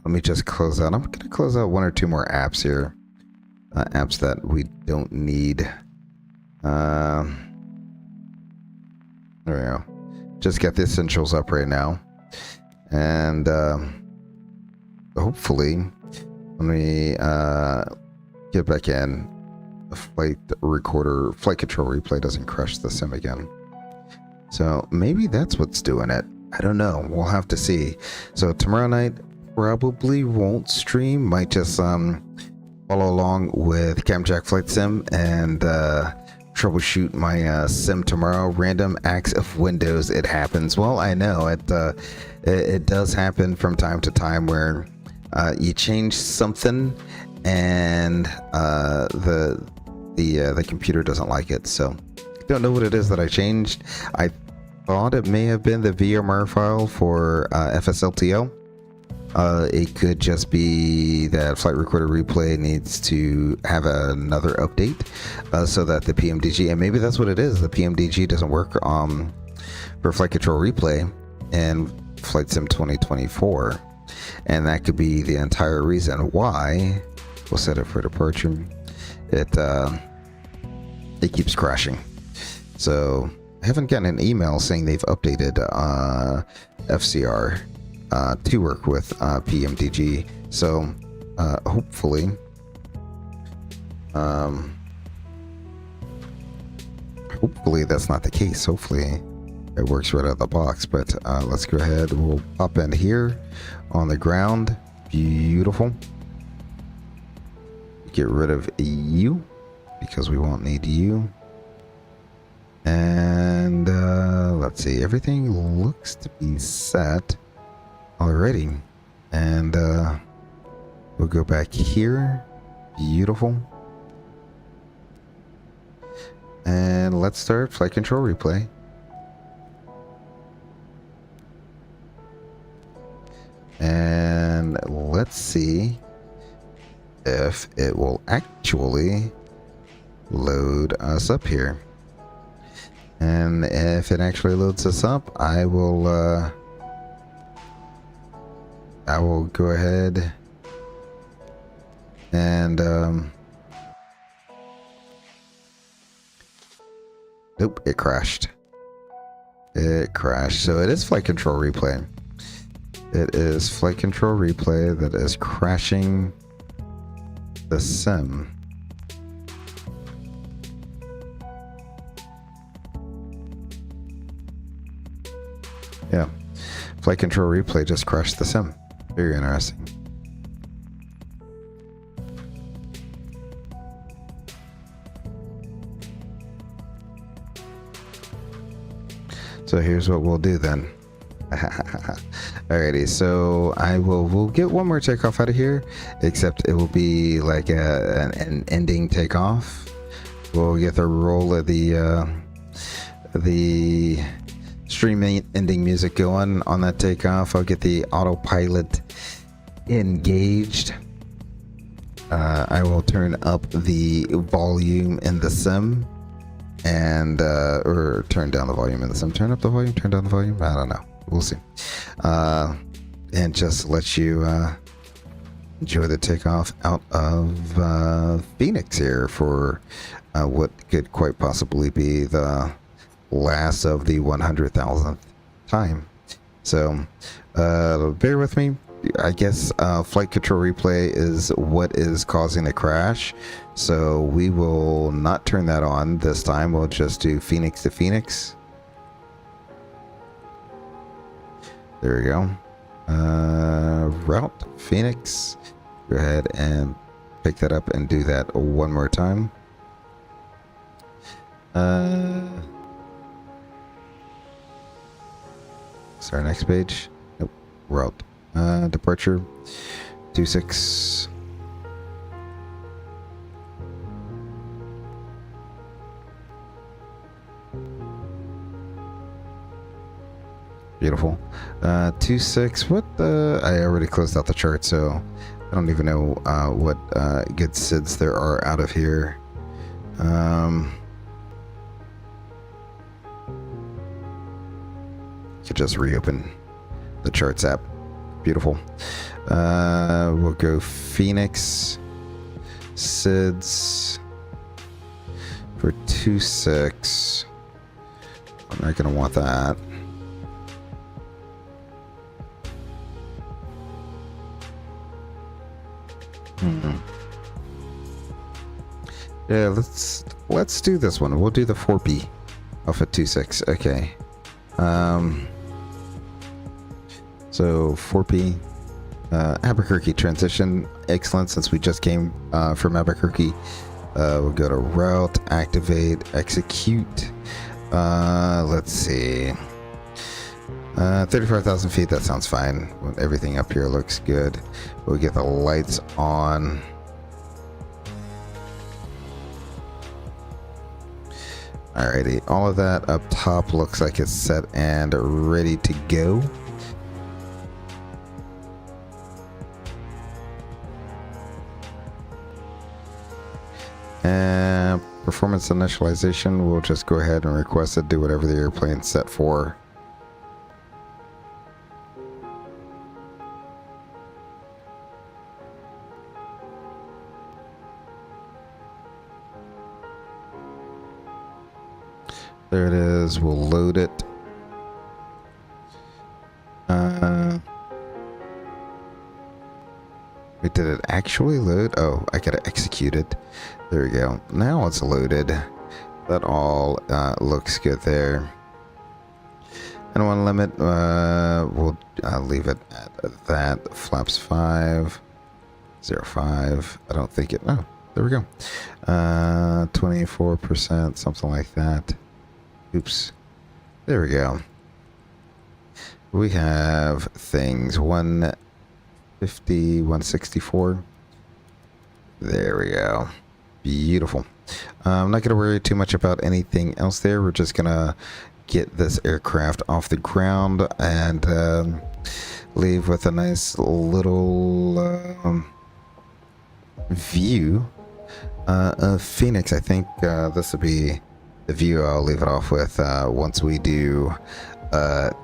me just close out. I'm gonna close out one or two more apps here, apps that we don't need. There we go. Just get the essentials up right now, and hopefully when we get back in, the flight control replay doesn't crash the sim again. So maybe that's what's doing it. I don't know. We'll have to see. So tomorrow night probably won't stream. Might just follow along with Camjack Flight Sim and troubleshoot my sim tomorrow. Random acts of Windows. It happens. Well, I know it does happen from time to time where you change something and the computer doesn't like it. So don't know what it is that I changed. I thought it may have been the VMware file for FSLTO. It could just be that Flight Recorder Replay needs to have another update so that the PMDG, and maybe that's what it is, the PMDG doesn't work for Flight Control Replay in Flight Sim 2024, and that could be the entire reason why. We'll set it for departure. It keeps crashing. So I haven't gotten an email saying they've updated FCR to work with PMDG. So hopefully that's not the case. Hopefully it works right out of the box. But let's go ahead. We'll pop in here on the ground. Beautiful. Get rid of you because we won't need you. And let's see, everything looks to be set already, and we'll go back here. Beautiful. And let's start flight control replay. And let's see if it will actually load us up here. And if it actually loads us up, I will go ahead and nope, it crashed. It crashed. So it is flight control replay. It is flight control replay that is crashing the sim. Yeah, flight control replay just crashed the sim. Very interesting. So here's what we'll do then. Alrighty, so we'll get one more takeoff out of here, except it will be like an ending takeoff. We'll get the roll of the stream ending music going on that takeoff. I'll get the autopilot engaged. I will turn up the volume in the sim and or turn down the volume in the sim. Turn up the volume, turn down the volume. I don't know. We'll see. And just let you enjoy the takeoff out of Phoenix here for what could quite possibly be the last of the 100,000th time. So bear with me. I guess flight control replay is what is causing the crash, so we will not turn that on this time. We'll just do Phoenix to Phoenix. There we go. Route Phoenix. Go ahead and pick that up and do that one more time. Is our next page? Nope. Route. Departure 26. Beautiful. 26. What the? I already closed out the chart, so I don't even know what good SIDs there are out of here. Could just reopen the charts app. Beautiful. We'll go Phoenix SIDS for 26. I'm not gonna want that. Yeah, let's do this one. We'll do the 4P off at 26. Okay. So 4P, Albuquerque transition, excellent. Since we just came from Albuquerque, we'll go to route, activate, execute. Let's see, 35,000 feet. That sounds fine. Everything up here looks good. We'll get the lights on. Alrighty, all of that up top looks like it's set and ready to go. And performance initialization, we'll just go ahead and request it, do whatever the airplane's set for. There it is. We'll load it. Wait, did it actually load? Oh, I gotta execute it. There we go. Now it's loaded. That all looks good there. And one limit, we'll leave it at that. Flaps 5, 05. I don't think it. Oh, there we go. 24%, something like that. Oops. There we go. We have things 150, 164. There we go. Beautiful. I'm not going to worry too much about anything else there. We're just going to get this aircraft off the ground and leave with a nice little view of Phoenix. I think this will be the view I'll leave it off with once we do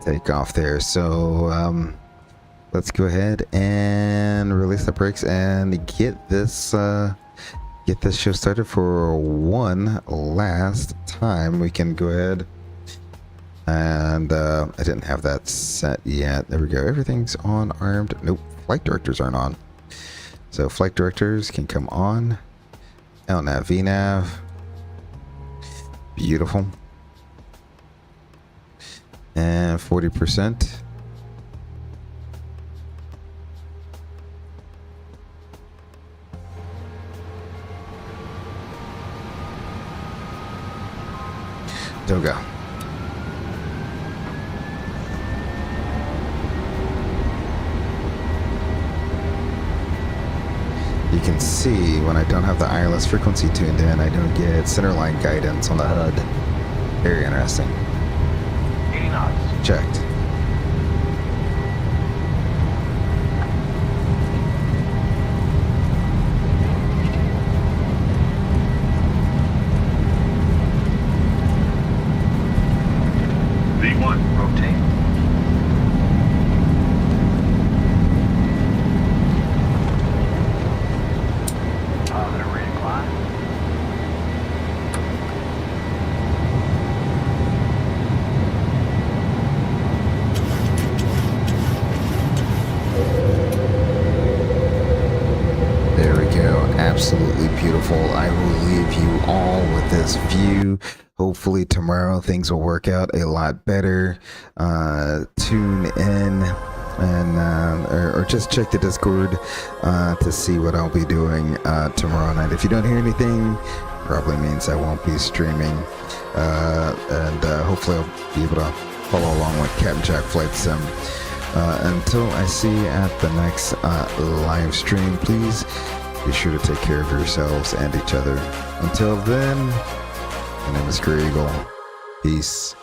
take off there. So let's go ahead and release the brakes and get this show started for one last time. We can go ahead and I didn't have that set yet. There we go. Everything's on armed. Nope, flight directors aren't on. So flight directors can come on. LNAV, VNAV. Beautiful. And 40%. Don't go. You can see when I don't have the ILS frequency tuned in, I don't get centerline guidance on the HUD. Very interesting. 80 knots. Checked. absolutely beautiful. I will leave you all with this view. Hopefully tomorrow things will work out a lot better. Tune in and or just check the Discord to see what I'll be doing tomorrow night. If you don't hear anything, probably means I won't be streaming. And hopefully I'll be able to follow along with Captain Jack Flight Sim. Until I see you at the next live stream, please be sure to take care of yourselves and each other. Until then, my name is Grey Eagle. Peace.